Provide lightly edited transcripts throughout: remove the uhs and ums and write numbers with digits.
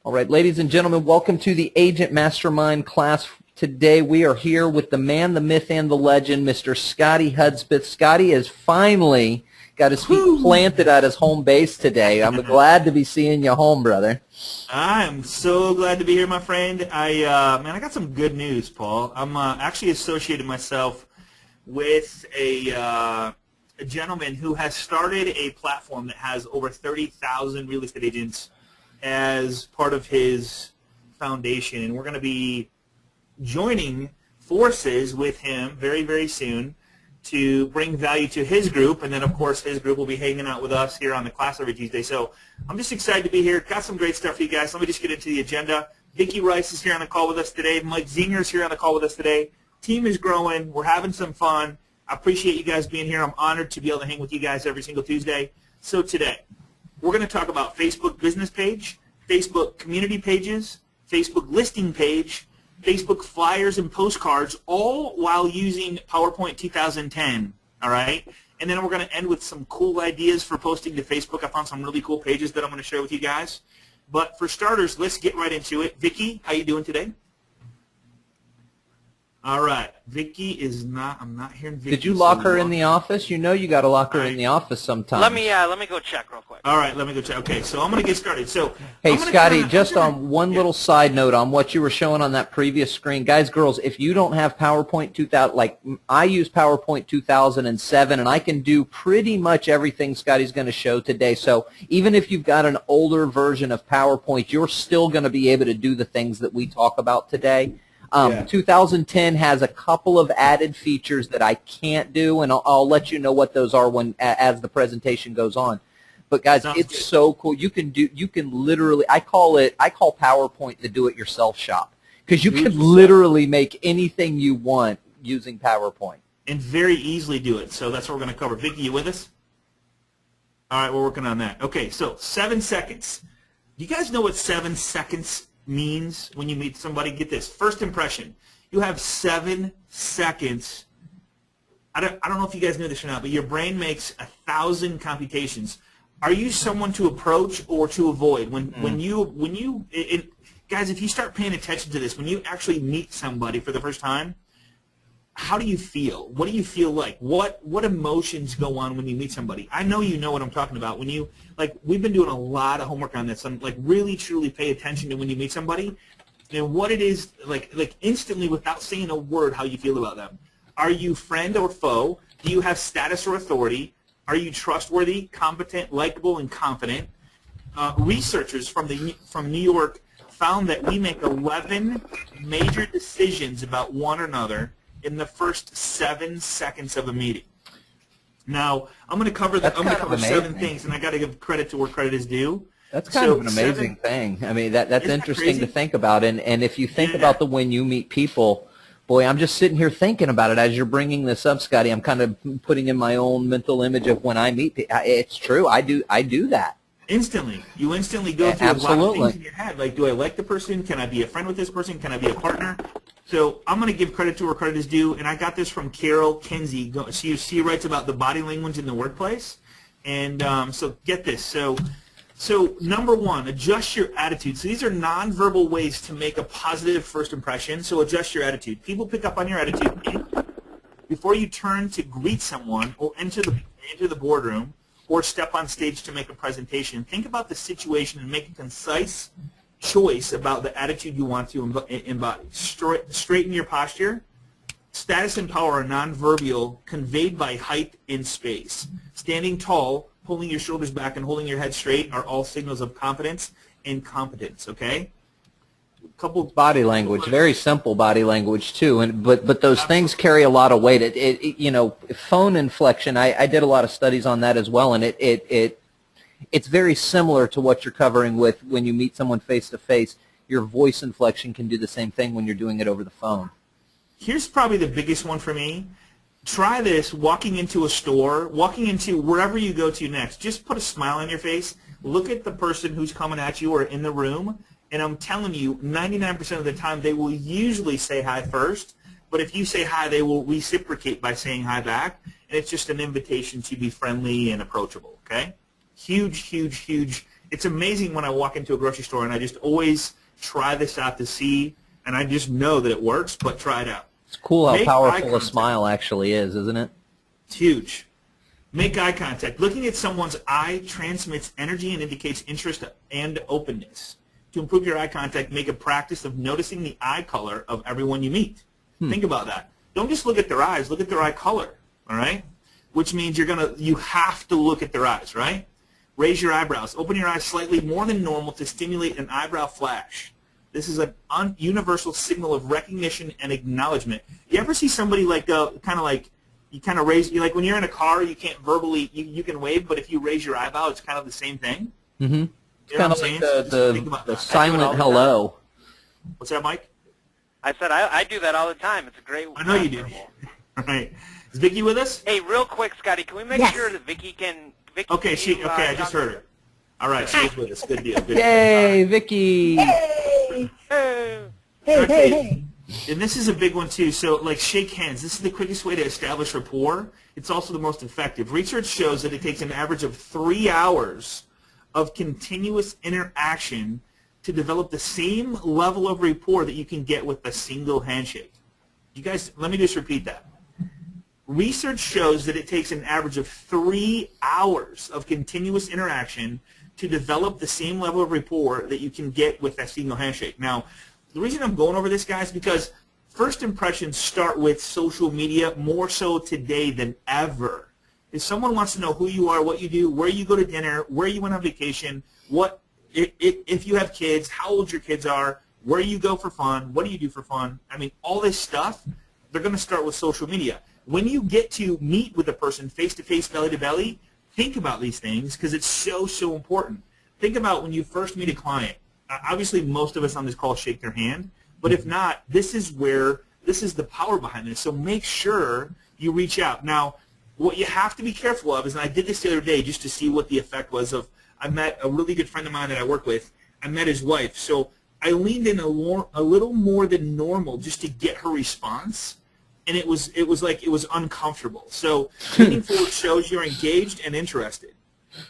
All right, ladies and gentlemen, welcome to the Agent Mastermind class. Today we are here with the man, the myth, and the legend, Mr. Scotty Hudspeth. Scotty has finally got his feet planted at his home base today. I'm glad to be seeing you home, brother. I'm so glad to be here, my friend. I got some good news, Paul. I'm actually associated myself with a gentleman who has started a platform that has over 30,000 real estate agents as part of his foundation, and we're going to be joining forces with him very, very soon to bring value to his group, and then, of course, his group will be hanging out with us here on the class every Tuesday. So I'm just excited to be here. Got some great stuff for you guys. Let me just get into the agenda. Vicki Rice is here on the call with us today. Mike Zinger is here on the call with us today. Team is growing. We're having some fun. I appreciate you guys being here. I'm honored to be able to hang with you guys every single Tuesday. So today, we're going to talk about Facebook business page, Facebook community pages, Facebook listing page, Facebook flyers and postcards, all while using PowerPoint 2010, all right? And then we're going to end with some cool ideas for posting to Facebook. I found some really cool pages that I'm going to share with you guys. But for starters, let's get right into it. Vicki, how you doing today? All right. Vicki is not, I'm not hearing Vicki. Did you lock her in the office? You know you got to lock her in the office sometimes. Let me go check real quick. All right, let me go check. Okay, so I'm going to get started. So, hey, Scotty, just on one little side note on what you were showing on that previous screen, guys, girls, if you don't have PowerPoint 2000, like I use PowerPoint 2007, and I can do pretty much everything Scotty's going to show today. So even if you've got an older version of PowerPoint, you're still going to be able to do the things that we talk about today. 2010 has a couple of added features that I can't do, and I'll let you know what those are as the presentation goes on. But guys, it's so cool. You can literally, I call PowerPoint the do-it-yourself shop, because you can literally make anything you want using PowerPoint. And very easily do it. So that's what we're going to cover. Vicki, you with us? All right, we're working on that. Okay, so 7 seconds. Do you guys know what 7 seconds means when you meet somebody? Get this. First impression. You have 7 seconds. I don't know if you guys know this or not, but your brain makes 1,000 computations. Are you someone to approach or to avoid? Guys, if you start paying attention to this, when you actually meet somebody for the first time, how do you feel? What do you feel like? What emotions go on when you meet somebody? I know you know what I'm talking about. When you, like, we've been doing a lot of homework on this. Like, really, truly pay attention to when you meet somebody and what it is, like instantly without saying a word, how you feel about them. Are you friend or foe? Do you have status or authority? Are you trustworthy, competent, likable, and confident? Researchers from New York found that we make 11 major decisions about one another in the first 7 seconds of a meeting. Now, I'm going to cover 7 things, and I got to give credit to where credit is due. That's kind of an amazing thing. I mean, that's interesting to think about. And if you think about when you meet people, boy, I'm just sitting here thinking about it as you're bringing this up, Scotty. I'm kind of putting in my own mental image of when I meet people. It's true. I do that. Instantly. You instantly go through a lot of things in your head. Like, do I like the person? Can I be a friend with this person? Can I be a partner? So I'm going to give credit to where credit is due, and I got this from Carol Kinsey. She writes about the body language in the workplace. And so get this. So number one, adjust your attitude. So these are nonverbal ways to make a positive first impression. So adjust your attitude. People pick up on your attitude before you turn to greet someone or enter the boardroom or step on stage to make a presentation. Think about the situation and make a concise choice about the attitude you want to embody. Straighten your posture. Status and power are nonverbal, conveyed by height in space. Standing tall, pulling your shoulders back, and holding your head straight are all signals of confidence and competence, okay? Body language, very simple body language too, but those things carry a lot of weight. Phone inflection. I did a lot of studies on that as well, and it's very similar to what you're covering with when you meet someone face to face. Your voice inflection can do the same thing when you're doing it over the phone. Here's probably the biggest one for me. Try this walking into a store, walking into wherever you go to next. Just put a smile on your face. Look at the person who's coming at you or in the room. And I'm telling you, 99% of the time, they will usually say hi first. But if you say hi, they will reciprocate by saying hi back. And it's just an invitation to be friendly and approachable, okay? Huge, huge, huge it's amazing when I walk into a grocery store, and I just always try this out to see, and I just know that it works, but try it out. It's cool how Make eye powerful a contact. smile actually is, isn't it? It's huge. Make eye contact. Looking at someone's eye transmits energy and indicates interest and openness. To improve your eye contact, make a practice of noticing the eye color of everyone you meet. Think about that. Don't just look at their eyes. Look at their eye color, all right? Which means you have to look at their eyes, right? Raise your eyebrows. Open your eyes slightly more than normal to stimulate an eyebrow flash. This is a universal signal of recognition and acknowledgement. You ever see somebody like you kind of raise, like when you're in a car, you can't verbally, you can wave, but if you raise your eyebrow, it's kind of the same thing? Mm-hmm. It's You know kind what of I'm like saying? So just think about the that. silent hello. What's that, Mike? I said I do that all the time. It's a great. I know you do. All right. Is Vicky with us? Hey, real quick, Scotty, can we make Yes. sure that Vicky can? Vicky, Okay, can you, I just talk- heard her. All right, she is with us. Good deal. Good deal. Yay, Vicky! Hey, Hey. hey, Okay. hey, hey. And this is a big one too. So, like, shake hands. This is the quickest way to establish rapport. It's also the most effective. Research shows that it takes an average of 3 hours of continuous interaction to develop the same level of rapport that you can get with a single handshake. You guys, let me just repeat that. Research shows that it takes an average of 3 hours of continuous interaction to develop the same level of rapport that you can get with a single handshake. Now, the reason I'm going over this, guys, is because first impressions start with social media more so today than ever. If someone wants to know who you are, what you do, where you go to dinner, where you went on vacation, if you have kids, how old your kids are, where you go for fun, what do you do for fun, I mean, all this stuff, they're going to start with social media. When you get to meet with a person face-to-face, belly-to-belly, think about these things because it's so, so important. Think about when you first meet a client. Obviously, most of us on this call shake their hand, but if not, this is the power behind this. So make sure you reach out. Now, what you have to be careful of is, and I did this the other day just to see what the effect was of, I met a really good friend of mine that I work with. I met his wife. So I leaned in a little more than normal just to get her response, and it was uncomfortable. So leaning forward shows you're engaged and interested.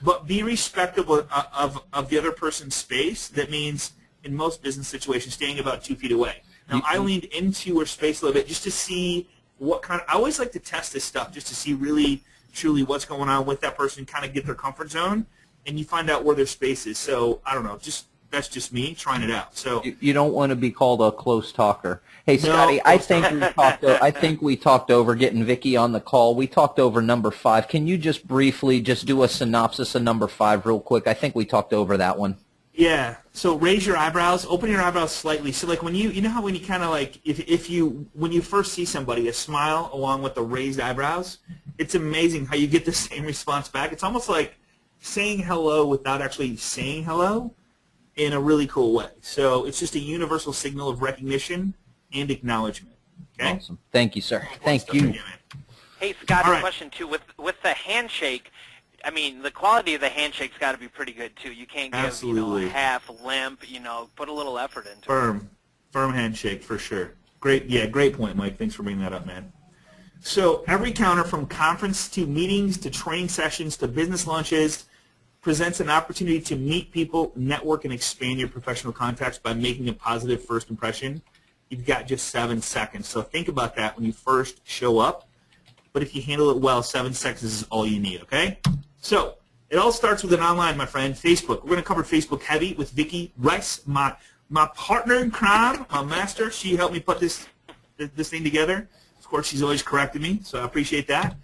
But be respectful of the other person's space. That means, in most business situations, staying about 2 feet away. Now, I leaned into her space a little bit just to see what kind of, I always like to test this stuff just to see really, truly what's going on with that person, kind of get their comfort zone, and you find out where their space is. So, I don't know, that's just me trying it out. So You don't want to be called a close talker. Hey, No. Scotty, I think we talked over getting Vicky on the call. We talked over number 5. Can you just briefly just do a synopsis of number 5 real quick? I think we talked over that one. yeah, so raise your eyebrows, open your eyebrows slightly. So like when you know how when you kind of like, when you first see somebody, a smile along with the raised eyebrows, it's amazing how you get the same response back. It's almost like saying hello without actually saying hello in a really cool way. So it's just a universal signal of recognition and acknowledgement. Okay? Awesome. Thank you, sir. Thank Stuff you. for man. Hey, Scotty, All right. question too. With the handshake, I mean, the quality of the handshake's got to be pretty good too. You can't give Absolutely. a half limp. Put a little effort into it. Firm handshake for sure. Great point, Mike. Thanks for bringing that up, man. So every counter, from conference to meetings to training sessions to business lunches, presents an opportunity to meet people, network, and expand your professional contacts by making a positive first impression. You've got just 7 seconds. So think about that when you first show up. But if you handle it well, 7 seconds is all you need, okay? So it all starts with an online, my friend, Facebook. We're going to cover Facebook heavy with Vicky Rice, my partner in crime, my master. She helped me put this thing together. Of course, she's always corrected me, so I appreciate that.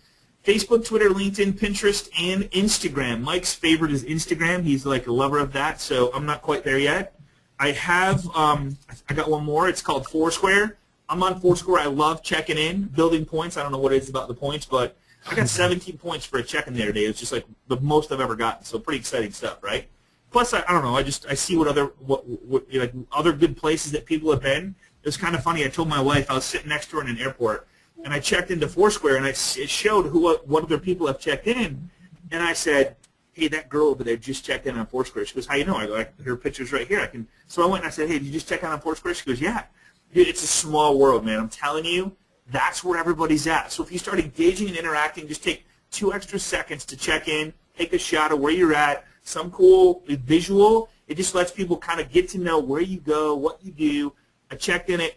Facebook, Twitter, LinkedIn, Pinterest, and Instagram. Mike's favorite is Instagram. He's like a lover of that, so I'm not quite there yet. I got one more. It's called Foursquare. I'm on Foursquare. I love checking in, building points. I don't know what it is about the points, but I got 17 points for a check-in the other day. It's just like the most I've ever gotten, so pretty exciting stuff, right? Plus, I don't know. I see what other good places that people have been. It was kind of funny. I told my wife I was sitting next to her in an airport, and I checked into Foursquare, and it showed what other people have checked in, and I said, hey, that girl over there just checked in on Foursquare. She goes, how you know? I go, her picture's right here. So I went and I said, hey, did you just check in on Foursquare? She goes, yeah. Dude, it's a small world, man. I'm telling you, that's where everybody's at. So if you start engaging and interacting, just take 2 extra seconds to check in, take a shot of where you're at, some cool visual. It just lets people kind of get to know where you go, what you do. I checked in at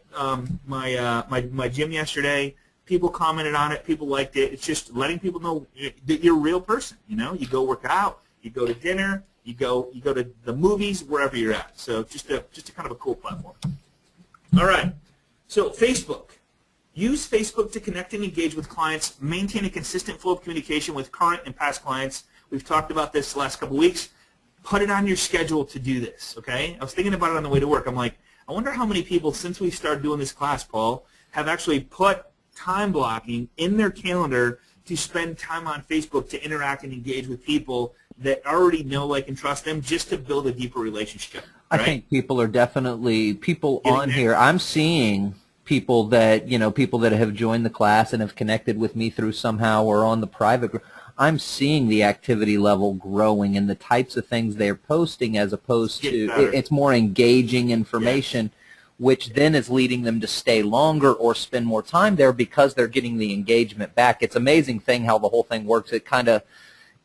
my gym yesterday. People commented on it. People liked it. It's just letting people know that you're a real person. You know, you go work out, you go to dinner, you go to the movies, wherever you're at. So just a kind of a cool platform. All right. So Facebook. Use Facebook to connect and engage with clients. Maintain a consistent flow of communication with current and past clients. We've talked about this the last couple of weeks. Put it on your schedule to do this, okay? I was thinking about it on the way to work. I'm like, I wonder how many people, since we started doing this class, Paul, have actually put time blocking in their calendar to spend time on Facebook to interact and engage with people that already know, like, and trust them, just to build a deeper relationship. Right? I think people are definitely, people Getting on there. here, I'm seeing people that, you know, people that have joined the class and have connected with me through somehow or on the private group. I'm seeing the activity level growing and the types of things they're posting as opposed Getting to, better. it's more engaging information, which then is leading them to stay longer or spend more time there because they're getting the engagement back. It's an amazing thing how the whole thing works. It kind of,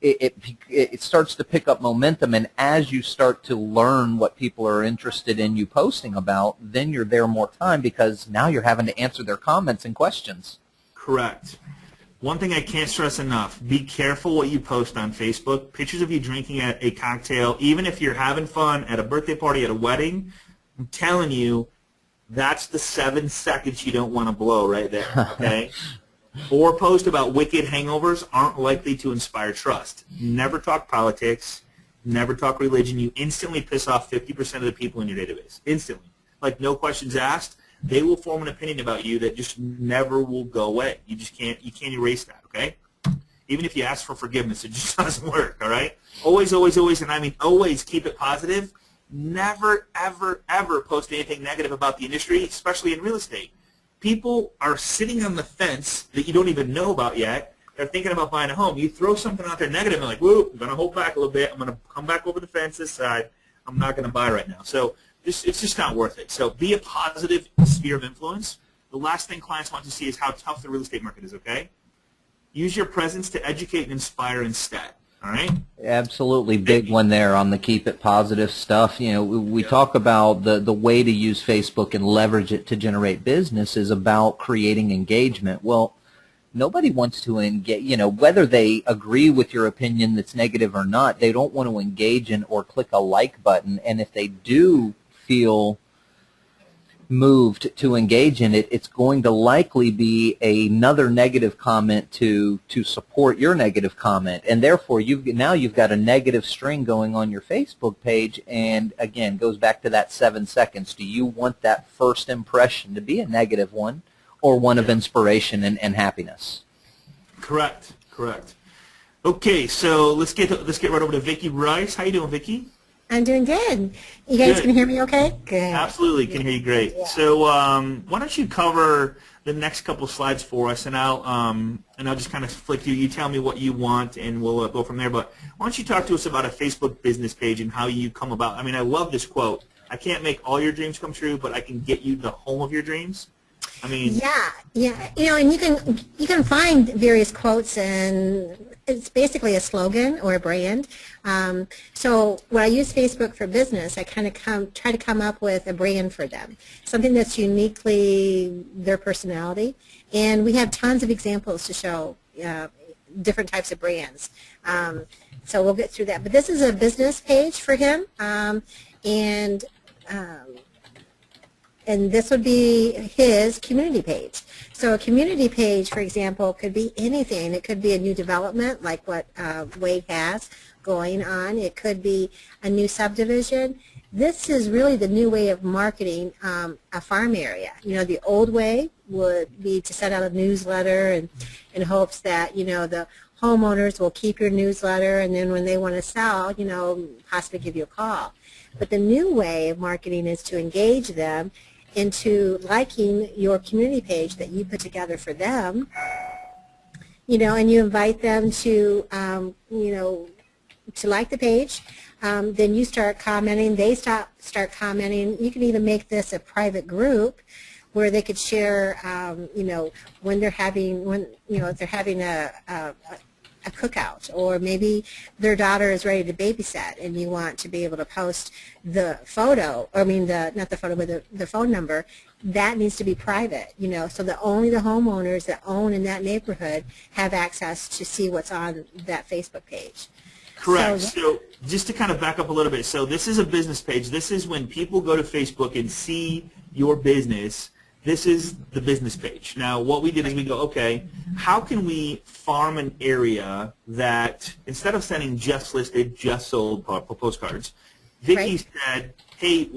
it starts to pick up momentum, and as you start to learn what people are interested in you posting about, then you're there more time because now you're having to answer their comments and questions. Correct. One thing I can't stress enough, be careful what you post on Facebook. Pictures of you drinking at a cocktail, even if you're having fun at a birthday party, at a wedding, I'm telling you, that's the 7 seconds you don't want to blow right there, okay? Or post about wicked hangovers aren't likely to inspire trust. Never talk politics. Never talk religion. You instantly piss off 50% of the people in your database. Instantly. Like, no questions asked. They will form an opinion about you that just never will go away. You just can't erase that, okay? Even if you ask for forgiveness, it just doesn't work, all right? Always, always, always, and I mean always keep it positive. Never, ever, ever post anything negative about the industry, especially in real estate. People are sitting on the fence that you don't even know about yet. They're thinking about buying a home. You throw something out there negative, and they're like, whoa, I'm going to hold back a little bit. I'm going to come back over the fence this side. I'm not going to buy right now. So it's just not worth it. So be a positive sphere of influence. The last thing clients want to see is how tough the real estate market is, okay? Use your presence to educate and inspire instead, all right? Absolutely, big one there on the keep it positive stuff. You know, we talk about the way to use Facebook and leverage it to generate business is about creating engagement. Well, nobody wants to engage, you know, whether they agree with your opinion that's negative or not, they don't want to engage in or click a like button. And if they do feel moved to engage in it, it's going to likely be another negative comment to support your negative comment, and therefore you've got a negative string going on your Facebook page. And again, goes back to that 7 seconds. Do you want that first impression to be a negative one or one of inspiration and happiness? Correct. Okay, so let's get right over to Vicki Rice. How you doing, Vicki? I'm doing good. You guys can hear me okay? Good. Absolutely, can hear you great. Yeah. So why don't you cover the next couple slides for us, and I'll just kind of flick through. You tell me what you want, and we'll go from there. But why don't you talk to us about a Facebook business page and how you come about? I mean, I love this quote. I can't make all your dreams come true, but I can get you the home of your dreams. I mean, yeah. You know, and you can find various quotes, and it's basically a slogan or a brand. So when I use Facebook for business, I kind of try to come up with a brand for them, something that's uniquely their personality. And we have tons of examples to show different types of brands. So we'll get through that. But this is a business page for him, and this would be his community page. So a community page, for example, could be anything. It could be a new development like what Wade has going on. It could be a new subdivision. This is really the new way of marketing a farm area. You know, the old way would be to send out a newsletter and in hopes that, you know, the homeowners will keep your newsletter, and then when they want to sell, you know, possibly give you a call. But the new way of marketing is to engage them into liking your community page that you put together for them, you know, and you invite them to, you know, to like the page. Then you start commenting, they start commenting. You can even make this a private group where they could share, you know, when they're having, if they're having a a cookout, or maybe their daughter is ready to babysit and you want to be able to post the photo, or I mean not the photo, but the phone number. That needs to be private, you know, so that only the homeowners that own in that neighborhood have access to see what's on that Facebook page. Correct. So just to kind of back up a little bit, so this is a business page. This is when people go to Facebook and see your business. This is the business page. Now, what we did is we go, okay, how can we farm an area that, instead of sending just listed, just sold postcards, Vicki said, hey,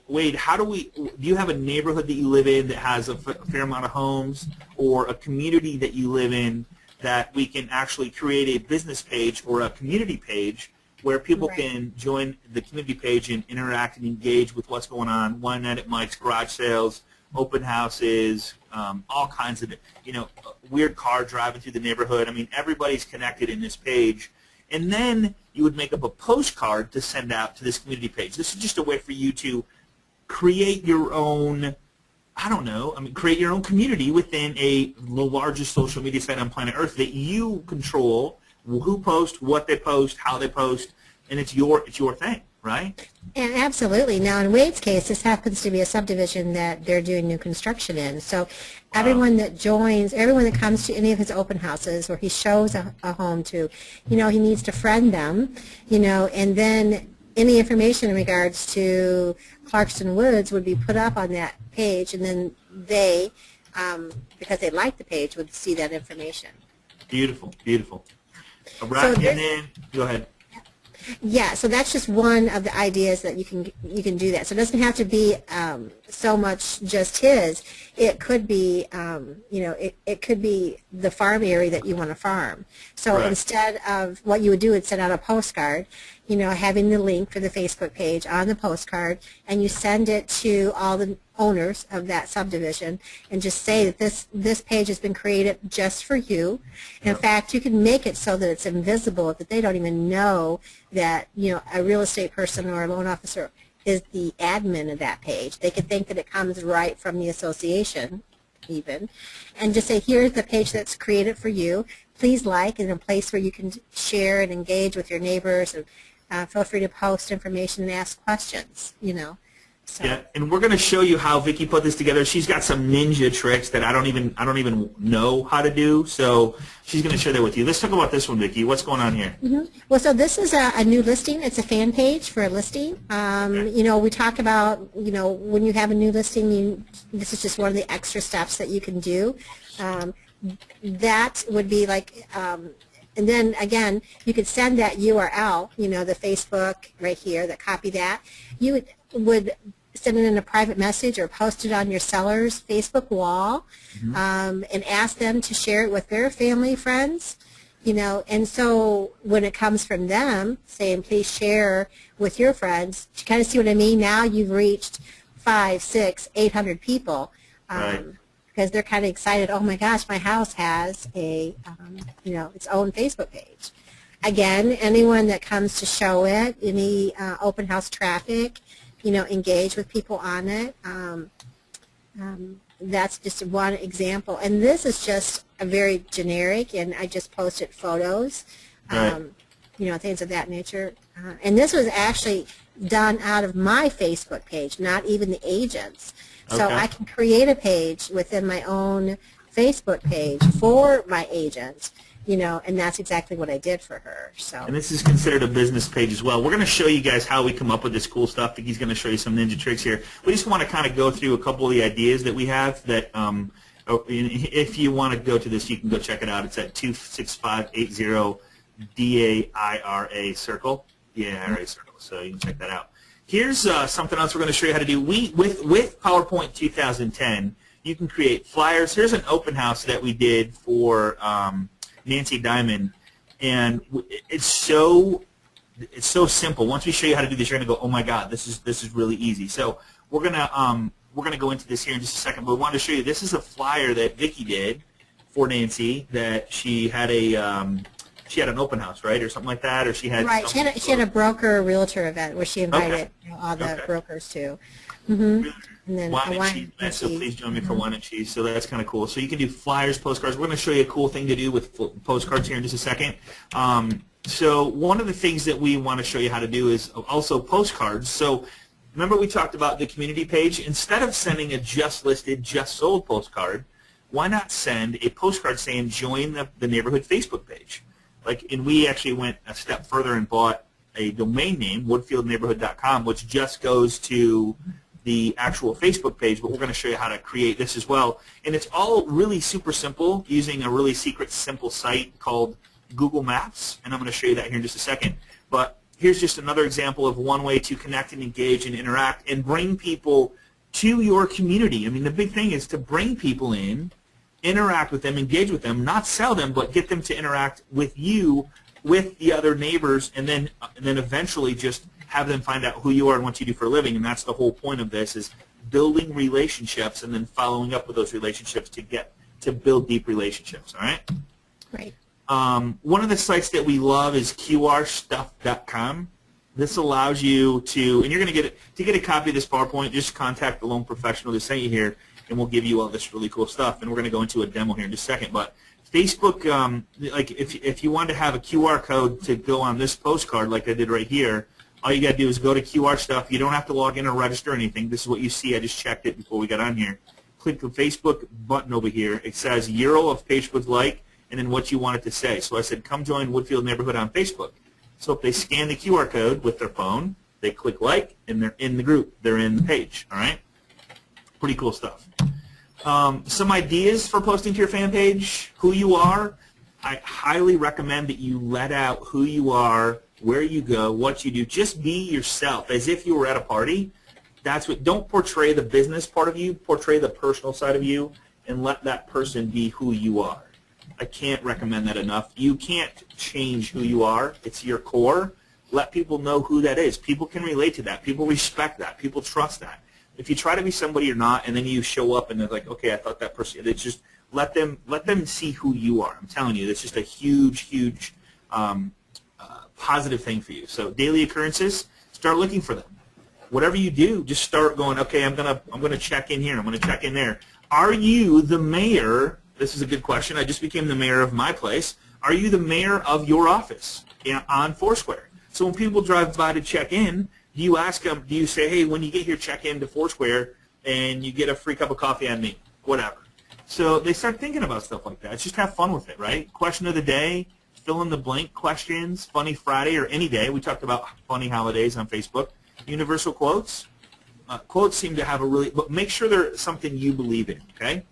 Wade, do you have a neighborhood that you live in that has a fair amount of homes, or a community that you live in that we can actually create a business page or a community page where people can join the community page and interact and engage with what's going on. One night at Mike's garage sales, open houses, all kinds of, you know, weird car driving through the neighborhood. I mean, everybody's connected in this page. And then you would make up a postcard to send out to this community page. This is just a way for you to create your own, I don't know, I mean, create your own community within the largest social media site on planet Earth that you control who posts, what they post, how they post, and it's your thing, right? And absolutely. Now, in Wade's case, this happens to be a subdivision that they're doing new construction in. So everyone that joins, everyone that comes to any of his open houses or he shows a home to, you know, he needs to friend them, you know, and then any information in regards to Clarkston Woods would be put up on that page, and then they, because they like the page, would see that information. Beautiful, beautiful. Right, and then, go ahead. Yeah, so that's just one of the ideas that you can do that. So it doesn't have to be so much just his. It could be, you know, it could be the farm area that you want to farm. So instead of what you would do is send out a postcard, you know, having the link for the Facebook page on the postcard, and you send it to all the owners of that subdivision and just say that this page has been created just for you. In fact, you can make it so that it's invisible, that they don't even know that, you know, a real estate person or a loan officer is the admin of that page. They could think that it comes right from the association even, and just say, here's the page that's created for you. Please like, and a place where you can share and engage with your neighbors, and feel free to post information and ask questions, you know. So. Yeah, and we're going to show you how Vicki put this together. She's got some ninja tricks that I don't even know how to do, so she's going to share that with you. Let's talk about this one, Vicki. What's going on here? Well, so this is a new listing. It's a fan page for a listing. You know, we talk about, you know, when you have a new listing, this is just one of the extra steps that you can do. That would be like, and then again, you could send that URL, you know, the Facebook right here, copy that. You would send it in a private message or post it on your seller's Facebook wall, and ask them to share it with their family, friends, you know. And so when it comes from them saying, please share with your friends, you kind of see what I mean? Now you've reached 500, 600, 800 people. Because they're kind of excited, oh my gosh, my house has a, you know, its own Facebook page. Again, anyone that comes to show it, any open house traffic, you know, engage with people on it. That's just one example. And this is just a very generic, and I just posted photos, you know, things of that nature. And this was actually done out of my Facebook page, not even the agent's. So I can create a page within my own Facebook page for my agent, you know, and that's exactly what I did for her. So. And this is considered a business page as well. We're going to show you guys how we come up with this cool stuff. He's going to show you some ninja tricks here. We just want to kind of go through a couple of the ideas that we have that, if you want to go to this, you can go check it out. It's at 26580 DAIRA Circle. DAIRA Circle. So you can check that out. Here's something else we're going to show you how to do. With PowerPoint 2010, you can create flyers. Here's an open house that we did for Nancy Diamond, and it's so simple. Once we show you how to do this, you're going to go, oh my God, this is really easy. So we're gonna go into this here in just a second. But we wanted to show you, this is a flyer that Vicki did for Nancy that she had a she had an open house, right, or something like that, or she had Right. She had a broker realtor event where she invited all the Okay. brokers to. Mm-hmm. And then wine and Hawaiian cheese event, so cheese. please join me for wine and cheese. So that's kind of cool. So you can do flyers, postcards. We're going to show you a cool thing to do with postcards here in just a second. So one of the things that we want to show you how to do is also postcards. So remember we talked about the community page. Instead of sending a just listed, just sold postcard, why not send a postcard saying join the neighborhood Facebook page? And we actually went a step further and bought a domain name, woodfieldneighborhood.com, which just goes to the actual Facebook page, but we're going to show you how to create this as well. And it's all really super simple using a really secret, simple site called Google Maps, and I'm going to show you that here in just a second. But here's just another example of one way to connect and engage and interact and bring people to your community. I mean, the big thing is to bring people in, interact with them, engage with them, not sell them, but get them to interact with you, with the other neighbors, and then eventually just have them find out who you are and what you do for a living. And that's the whole point of this, is building relationships and then following up with those relationships to build deep relationships. All right. Right. One of the sites that we love is qrstuff.com. This allows you to, and you're going to get a copy of this PowerPoint, just contact the loan professional that sent you here, and we'll give you all this really cool stuff. And we're going to go into a demo here in just a second. But Facebook, if you want to have a QR code to go on this postcard like I did right here, all you got to do is go to QR Stuff. You don't have to log in or register or anything. This is what you see. I just checked it before we got on here. Click the Facebook button over here. It says Euro of Facebook like, and then what you want it to say. So I said, come join Woodfield Neighborhood on Facebook. So if they scan the QR code with their phone, they click like, and they're in the group. They're in the page. All right? Pretty cool stuff. Some ideas for posting to your fan page, who you are. I highly recommend that you let out who you are, where you go, what you do. Just be yourself, as if you were at a party. Don't portray the business part of you, portray the personal side of you, and let that person be who you are. I can't recommend that enough. You can't change who you are. It's your core. Let people know who that is. People can relate to that. People respect that. People trust that. If you try to be somebody you're not, and then you show up and they're like, okay, I thought that person, it's just let them see who you are. I'm telling you, that's just a huge, huge positive thing for you. So daily occurrences, start looking for them. Whatever you do, just start going, okay, I'm gonna check in here, I'm gonna check in there. Are you the mayor? This is a good question. I just became the mayor of my place. Are you the mayor of your office on Foursquare? So when people drive by to check in, do you ask them, do you say, hey, when you get here, check in to Foursquare and you get a free cup of coffee on me, whatever. So they start thinking about stuff like that. Just have fun with it, right? Question of the day, fill in the blank questions, Funny Friday or any day. We talked about funny holidays on Facebook. Universal quotes. Quotes seem to have but make sure they're something you believe in, okay?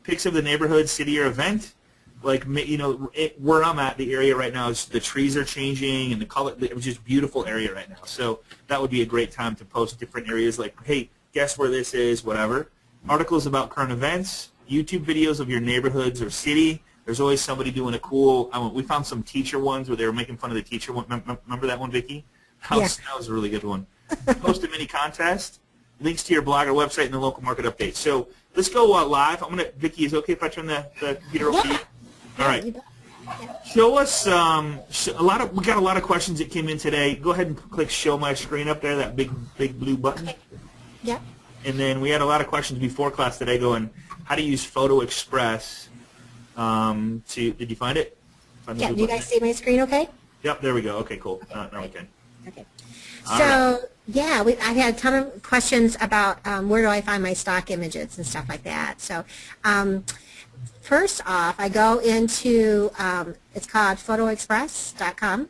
Pics of the neighborhood, city, or event. Where I'm at, the area right now, is the trees are changing and the color. It's just beautiful area right now. So that would be a great time to post different areas like, hey, guess where this is, whatever. Articles about current events, YouTube videos of your neighborhoods or city. There's always somebody doing a cool, we found some teacher ones where they were making fun of the teacher one. Remember that one, Vicki? That was a really good one. Post a mini contest, links to your blog or website, and the local market updates. So let's go live. Vicki, is it okay if I turn the computer over to you? All right. Show us we got a lot of questions that came in today. Go ahead and click show my screen up there, that big blue button. Yeah. And then we had a lot of questions before class today going, how to use Photo Express did you find it? Yeah, do you guys see my screen okay? Yep, there we go. Okay, cool. Now we can. Okay. So, yeah, I've had a ton of questions about where do I find my stock images and stuff like that. So, first off, I go into, it's called photoexpress.com.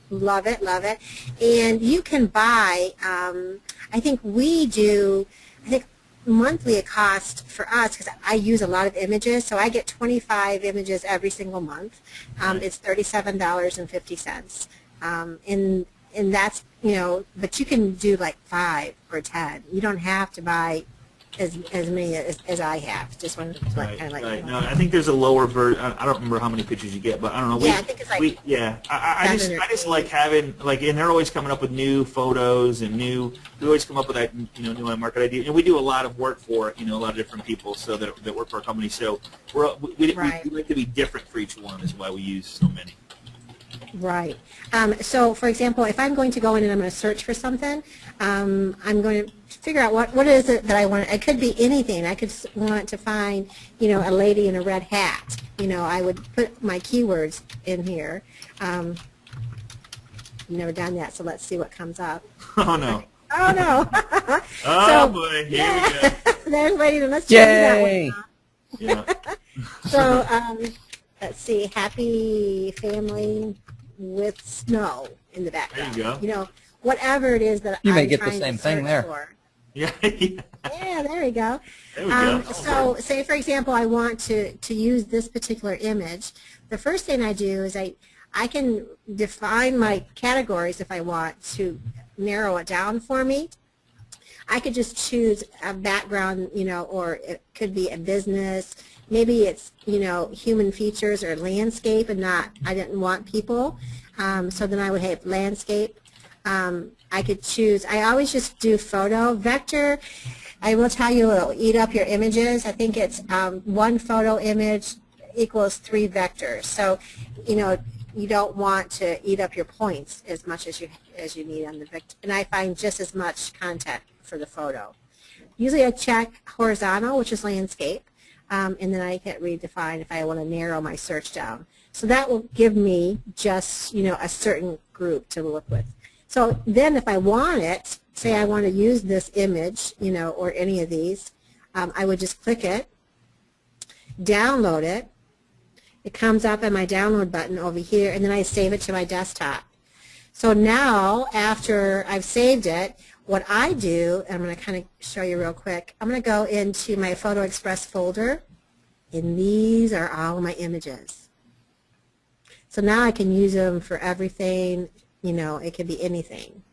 Love it, love it. And you can buy, I think monthly it costs for us, because I use a lot of images, so I get 25 images every single month. It's $37.50. And that's, but you can do like 5 or 10. You don't have to buy as many as I have. Just one, right. No, I think there's a lower version. I don't remember how many pictures you get, but I don't know. I think it's like I just like having and they're always coming up with new photos and we always come up with that new market idea, and we do a lot of work for a lot of different people that work for our company. So we like to be different for each one. Is why we use so many. Right. So, for example, if I'm going to go in and I'm going to search for something, I'm going to figure out what is it that I want. It could be anything. I could want to find, a lady in a red hat. I would put my keywords in here. I've never done that, so let's see what comes up. Oh, no. Oh, no. Oh, So, boy. Here yeah. we go. There's lady. Let's change that one. Yay! Yeah. So, let's see, happy family with snow in the background. There you go. Whatever it is that You may I'm get the trying same to thing search there. for. Yeah. Yeah, there we go. There we go. So, say for example, I want to use this particular image. The first thing I do is I can define my categories if I want to narrow it down for me. I could just choose a background, or it could be a business. Maybe it's, human features or landscape and I didn't want people. So then I would have landscape. I could choose, I always just do photo. Vector, I will tell you, it'll eat up your images. I think it's one photo image equals 3 vectors. So, you don't want to eat up your points as much as you need on the vector. And I find just as much content for the photo. Usually I check horizontal, which is landscape, and then I hit redefine if I want to narrow my search down. So that will give me just, a certain group to look with. So then if I want it, say I want to use this image, or any of these, I would just click it, download it. It comes up on my download button over here, and then I save it to my desktop. So now, after I've saved it, what I do, and I'm going to kind of show you real quick, I'm going to go into my Photo Express folder, and these are all my images. So now I can use them for everything, it could be anything.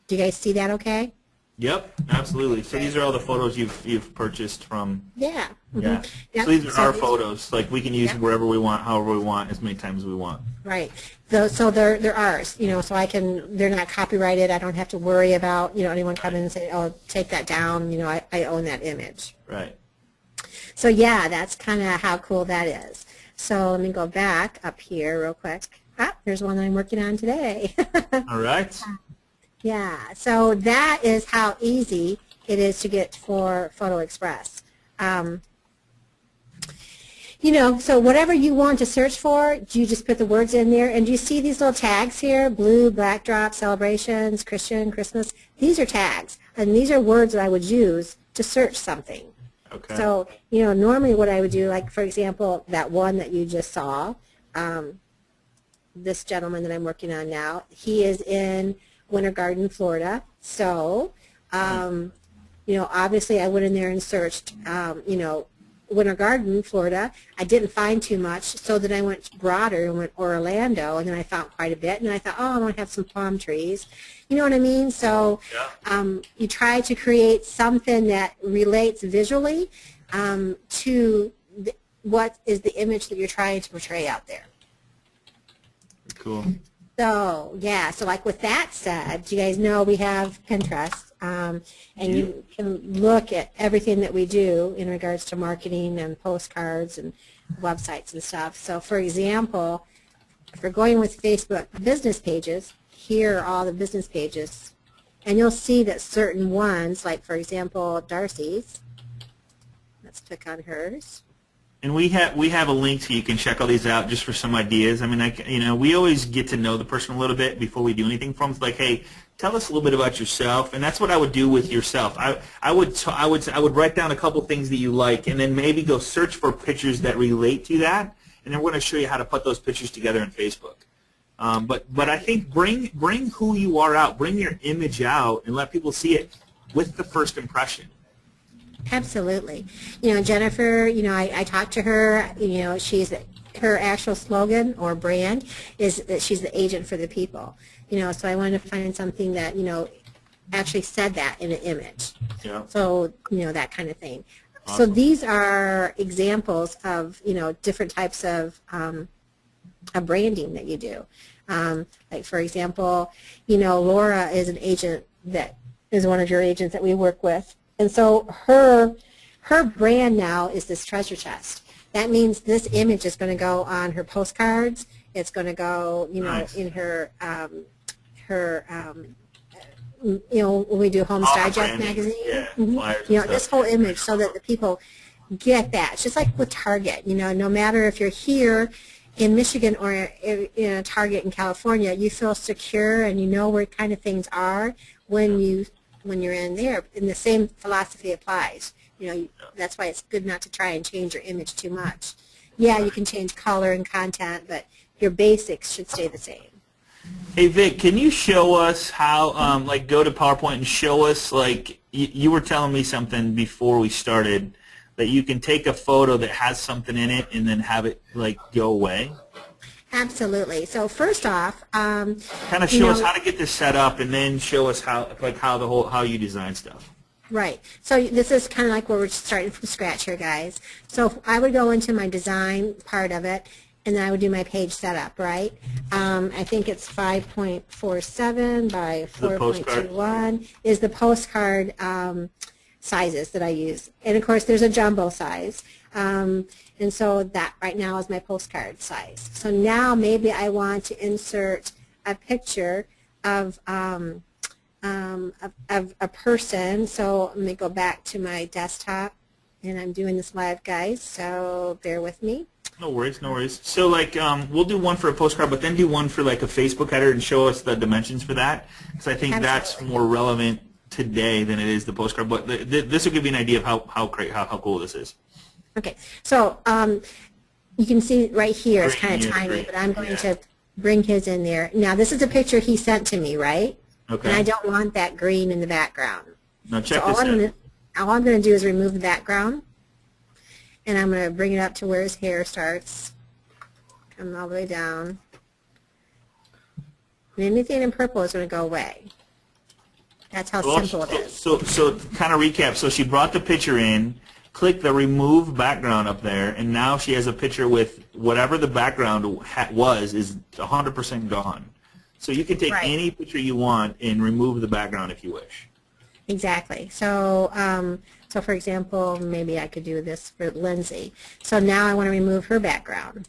Do you guys see that okay? Yep, absolutely. So these are all the photos you've purchased from. Yeah. Yeah. Yep. So these are So our these- photos. Like we can use Yep. wherever we want, however we want, as many times as we want. Right. So they're ours, so they're not copyrighted. I don't have to worry about, anyone coming and say, oh, take that down, I own that image. Right. So yeah, that's kind of how cool that is. So let me go back up here real quick. There's one that I'm working on today. All right. Yeah, so that is how easy it is to get for Photo Express. So whatever you want to search for, you just put the words in there. And do you see these little tags here? Blue, backdrop, celebrations, Christian, Christmas. These are tags, and these are words that I would use to search something. Okay. So, normally what I would do, like, for example, that one that you just saw, this gentleman that I'm working on now, he is in Winter Garden, Florida. So, obviously I went in there and searched, Winter Garden, Florida. I didn't find too much, so then I went broader and went Orlando, and then I found quite a bit, and I thought, oh, I want to have some palm trees. You know what I mean? So you try to create something that relates visually to what is the image that you're trying to portray out there. Cool. So, yeah, so like with that said, you guys know we have Pinterest, and you can look at everything that we do in regards to marketing and postcards and websites and stuff. So, for example, if we're going with Facebook business pages, here are all the business pages, and you'll see that certain ones, like for example, Darcy's, let's click on hers. And we have a link so you can check all these out just for some ideas. I mean, we always get to know the person a little bit before we do anything for them. It's like, hey, tell us a little bit about yourself, and that's what I would do with yourself. I would write down a couple things that you like, and then maybe go search for pictures that relate to that, and then we're going to show you how to put those pictures together in Facebook. But I think bring who you are out, bring your image out, and let people see it with the first impression. Absolutely. Jennifer, I talked to her, her actual slogan or brand is that she's the agent for the people. So I wanted to find something that, actually said that in an image. Yeah. So, that kind of thing. Awesome. So these are examples of, different types of branding that you do. Like, for example, Laura is an agent that is one of your agents that we work with. And so her brand now is this treasure chest. That means this image is going to go on her postcards It's going to go, Nice. in her, when we do Homes All Digest branding. magazine. Yeah, Mhm. flyers and This stuff. whole image so that the people get that. It's just like with Target, no matter if you're here in Michigan or in a Target in California, you feel secure and you know where kind of things are when you're in there. And the same philosophy applies. That's why it's good not to try and change your image too much. Yeah, you can change color and content, but your basics should stay the same. Hey Vic, can you show us how, like, go to PowerPoint and show us, like, you were telling me something before we started, that you can take a photo that has something in it and then have it, like, go away? Absolutely. So first off, Kind of show us how to get this set up, and then show us how you design stuff. right. So this is kind of like where we're starting from scratch here, guys. So I would go into my design part of it, and then I would do my page setup, right? I think it's 5.47 by 4.21 is the postcard sizes that I use. And of course, there's a jumbo size. And so that right now is my postcard size. So now maybe I want to insert a picture of a person. So let me go back to my desktop, and I'm doing this live, guys, so bear with me. No worries, no worries. So, like, we'll do one for a postcard, but then do one for, like, a Facebook header and show us the dimensions for that, because I think that's more relevant today than it is the postcard. But this will give you an idea of how cool this is. Okay, so you can see right here it's kind of tiny, great. but I'm going to bring his in there. Now, this is a picture he sent to me, right? Okay. And I don't want that green in the background. Now check So this out. all I'm going to do is remove the background, and I'm going to bring it up to where his hair starts, come all the way down. And anything in purple is going to go away. That's how simple it is. So kind of recap. So she brought the picture in, click the remove background up there, and now she has a picture with whatever the background is 100% gone. So you can take any picture you want and remove the background if you wish. Exactly. So, so for example, maybe I could do this for Lindsay. So now I want to remove her background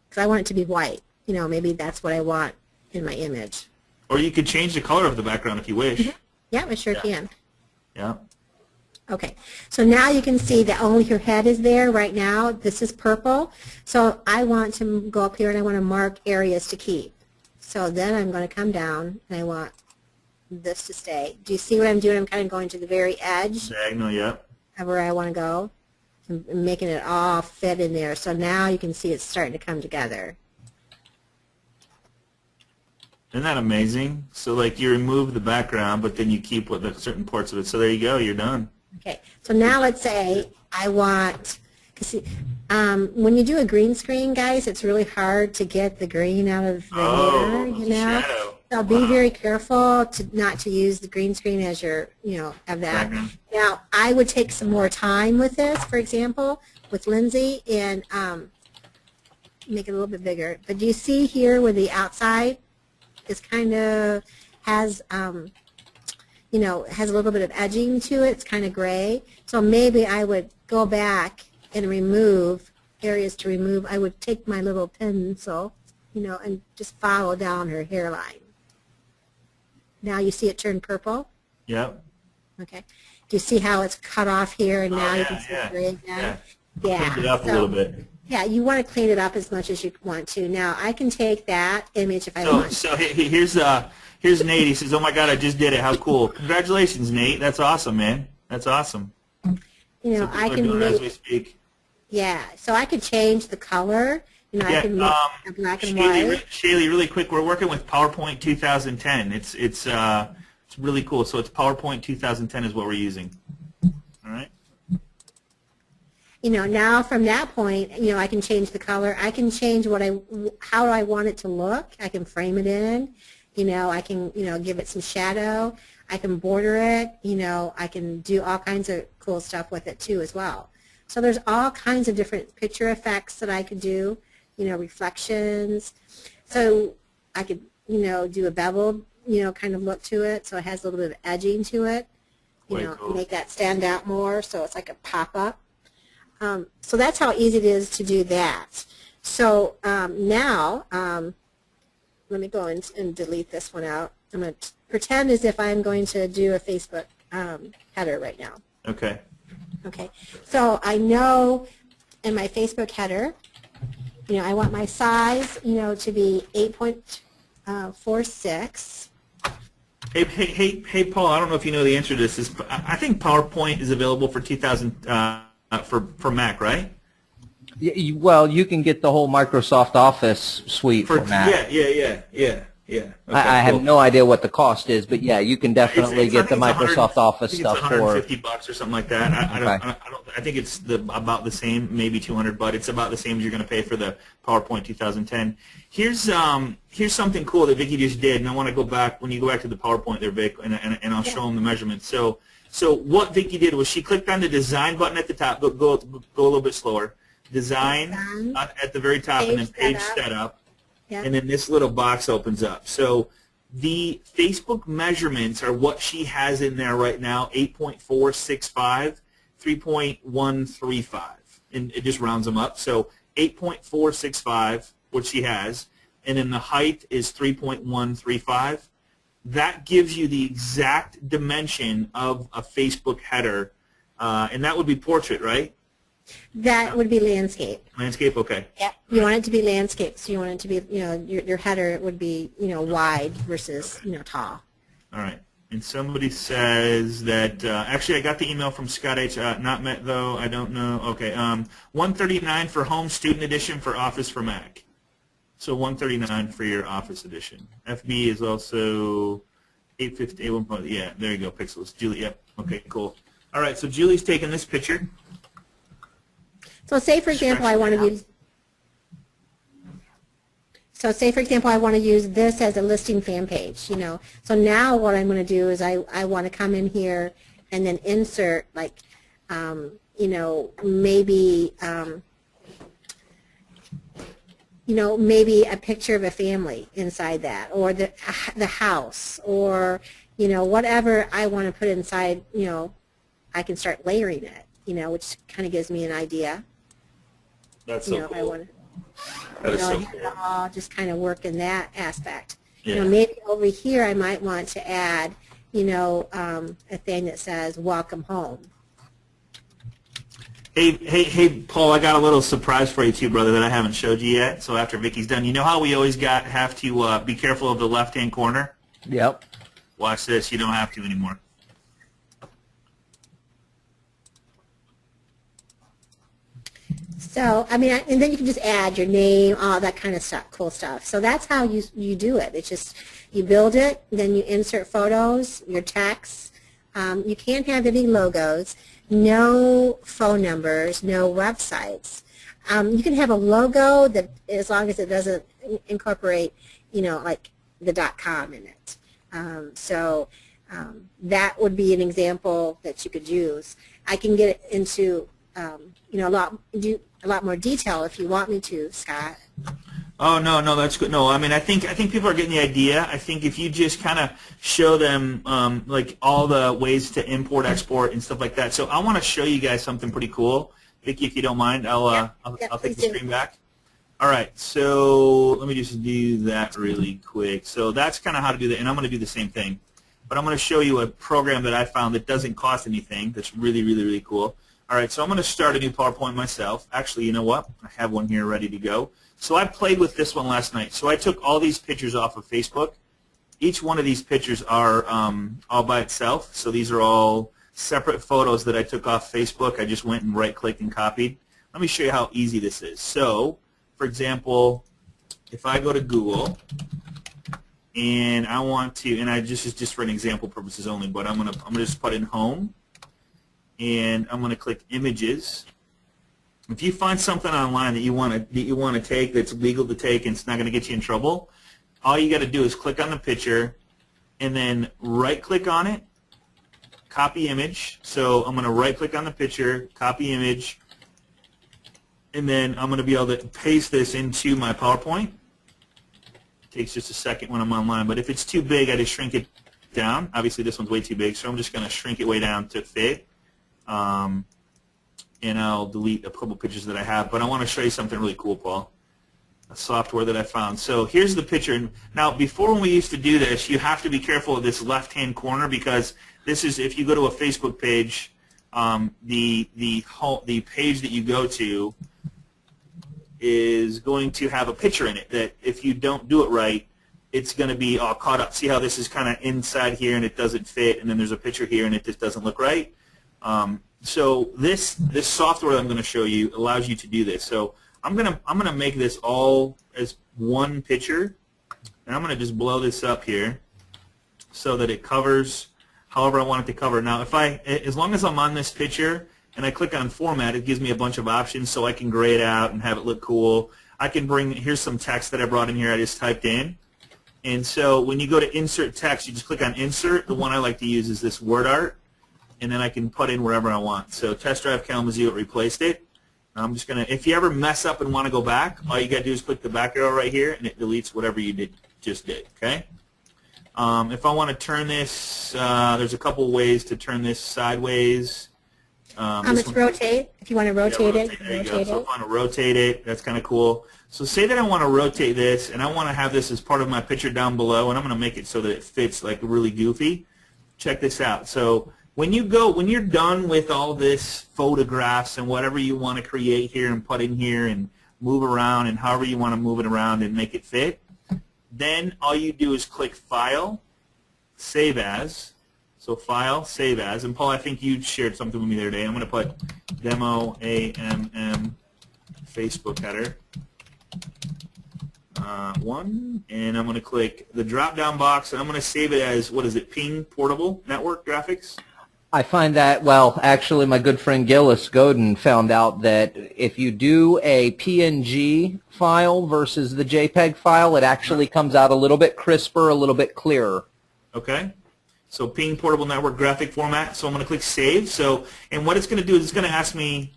because I want it to be white. Maybe that's what I want in my image. Or you could change the color of the background if you wish. Yeah, I sure can. Yeah. Okay, so now you can see that only her head is there right now. This is purple. So I want to go up here and I want to mark areas to keep. So then I'm going to come down and I want this to stay. Do you see what I'm doing? I'm kind of going to the very edge Diagonal, yep. of where I want to go and making it all fit in there. So now you can see it's starting to come together. Isn't that amazing? So, like, you remove the background, but then you keep with the certain parts of it. So there you go. You're done. Okay, so now let's say I want, because when you do a green screen, guys, it's really hard to get the green out of the hair, shadow. So be very careful not to use the green screen as your, of that. Background. Now, I would take some more time with this, for example, with Lindsay, and make it a little bit bigger. But do you see here where the outside is kind of has, has a little bit of edging to it. It's kind of gray. So maybe I would go back and remove areas to remove. I would take my little pencil, and just follow down her hairline. Now you see it turn purple? Yep. Okay. Do you see how it's cut off here, and now you can see the gray again? Yeah. Cleaned it up a little bit. Yeah, you want to clean it up as much as you want to. Now, I can take that image if I want. So here's Nate. He says, "Oh my God, I just did it! How cool! Congratulations, Nate. That's awesome, man. That's awesome." So I people are can doing it make, as we speak. yeah, so I could change the color. I can make a black and white. Shaylee, really quick, we're working with PowerPoint 2010. It's really cool. So it's PowerPoint 2010 is what we're using. All right. Now from that point, I can change the color. I can change how I want it to look. I can frame it in. I can, give it some shadow. I can border it. I can do all kinds of cool stuff with it too as well. So there's all kinds of different picture effects that I could do, reflections. So I could, do a beveled, kind of look to it. So it has a little bit of edging to it, Cool. make that stand out more. So it's like a pop-up. So that's how easy it is to do that. So now, let me go and delete this one out. I'm going to pretend as if I'm going to do a Facebook header right now. Okay. Okay, so I know in my Facebook header, I want my size, to be 8.46. Hey, Paul. I don't know if you know the answer to this. I think PowerPoint is available for 2000 for Mac, right? Well, you can get the whole Microsoft Office suite for Mac. Yeah. Okay, I have cool. no idea what the cost is, but yeah, you can definitely get the Microsoft Office stuff for. for $150 or something like that. I think it's about the same, maybe 200, but it's about the same as you're going to pay for the PowerPoint 2010. Here's something cool that Vicki just did, and I want to go back when you go back to the PowerPoint there, Vic, and I'll show them the measurements. So what Vicki did was she clicked on the design button at the top. Go a little bit slower. Design at the very top, and then page setup. Yep. And then this little box opens up. So the Facebook measurements are what she has in there right now, 8.465, 3.135. And it just rounds them up. So 8.465, what she has, and then the height is 3.135. That gives you the exact dimension of a Facebook header, and that would be portrait, right? That would be landscape. Landscape, okay. Yep. You want it to be landscape, so you want it to be, your header would be, wide versus, tall. All right. And somebody says that, actually I got the email from Scott H. Not met though, I don't know. Okay. 139 for home student edition for Office for Mac. So 139 for your Office edition. FB is also 850, 815. Yeah, there you go, pixels. Julie, yep. Okay, cool. All right, so Julie's taking this picture. So say, for example, I want to use. So say, for example, I want to use this as a listing fan page. So now what I'm going to do is I want to come in here and then insert like, maybe. Maybe a picture of a family inside that, or the house, or whatever I want to put inside. I can start layering it. Which kind of gives me an idea. That's so cool. I want to, that is so cool. I'll just kind of work in that aspect. Yeah. Maybe over here I might want to add, a thing that says "Welcome home." Hey, Paul! I got a little surprise for you too, brother, that I haven't showed you yet. So after Vicky's done, you know how we always have to be careful of the left-hand corner? Yep. Watch this. You don't have to anymore. So, and then you can just add your name, all that kind of stuff, cool stuff. So that's how you do it. It's just, you build it, then you insert photos, your text. You can't have any logos, no phone numbers, no websites. You can have a logo that, as long as it doesn't incorporate, like the .com in it. That would be an example that you could use. I can get into, a lot more detail if you want me to, Scott. Oh no, that's good. No, I think people are getting the idea. I think if you just kind of show them like all the ways to import, export, and stuff like that. So I want to show you guys something pretty cool, Vicki. If you don't mind, I'll take the screen back. All right, so let me just do that really quick. So that's kind of how to do that, and I'm going to do the same thing. But I'm going to show you a program that I found that doesn't cost anything. That's really, really, really cool. All right, so I'm going to start a new PowerPoint myself. Actually, you know what? I have one here ready to go. So I played with this one last night. So I took all these pictures off of Facebook. Each one of these pictures are all by itself. So these are all separate photos that I took off Facebook. I just went and right-clicked and copied. Let me show you how easy this is. So, for example, if I go to Google and I want to, and this is just for an example purposes only, but I'm gonna just put in home. And I'm going to click images. If you find something online that you want to take that's legal to take and it's not going to get you in trouble, all you got to do is click on the picture and then right-click on it, copy image. So I'm going to right-click on the picture, copy image, and then I'm going to be able to paste this into my PowerPoint. It takes just a second when I'm online, but if it's too big, I just shrink it down. Obviously, this one's way too big, so I'm just going to shrink it way down to fit. And I'll delete a couple pictures that I have, but I want to show you something really cool, Paul. software that I found. So here's the picture. Now, before when we used to do this, you have to be careful of this left-hand corner because this is, if you go to a Facebook page, the page that you go to is going to have a picture in it that if you don't do it right, it's going to be all caught up. See how this is kind of inside here and it doesn't fit, and then there's a picture here and it just doesn't look right? So this software that I'm going to show you allows you to do this. So I'm gonna make this all as one picture, and I'm gonna just blow this up here so that it covers however I want it to cover. Now, as long as I'm on this picture and I click on Format, it gives me a bunch of options so I can gray it out and have it look cool. I can here's some text that I brought in here. I just typed in, and so when you go to Insert Text, you just click on Insert. The one I like to use is this word art, and then I can put in wherever I want. So Test Drive Kalamazoo, it replaced it. I'm just going to, if you ever mess up and want to go back, all you got to do is click the back arrow right here, and it deletes whatever you just did, okay? If I want to turn this, there's a couple ways to turn this sideways. It's rotate. If you want to rotate it, there you go. So if I want to rotate it, that's kind of cool. So say that I want to rotate this, and I want to have this as part of my picture down below, and I'm going to make it so that it fits like really goofy. Check this out. So when you're done with all this photographs and whatever you want to create here and put in here and move around and however you want to move it around and make it fit, then all you do is click File, Save As. So File, Save As. And Paul, I think you shared something with me the other day. I'm going to put Demo AMM Facebook header 1, and I'm going to click the drop-down box, and I'm going to save it as, what is it, Ping Portable Network Graphics? I find that, well, actually my good friend Gillis Godin found out that if you do a PNG file versus the JPEG file, it actually comes out a little bit crisper, a little bit clearer. Okay. So Ping Portable Network Graphic Format. So I'm going to click Save. So, and what it's going to do is it's going to ask me,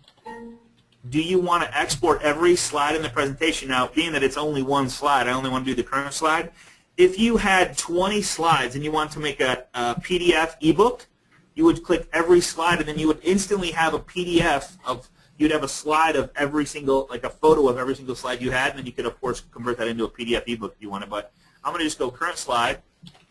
do you want to export every slide in the presentation? Now, being that it's only one slide, I only want to do the current slide. If you had 20 slides and you want to make a PDF ebook, you would click every slide, and then you would instantly have a PDF of, you'd have a slide of every single, like a photo of every single slide you had, and then you could, of course, convert that into a PDF ebook if you wanted. But I'm going to just go current slide,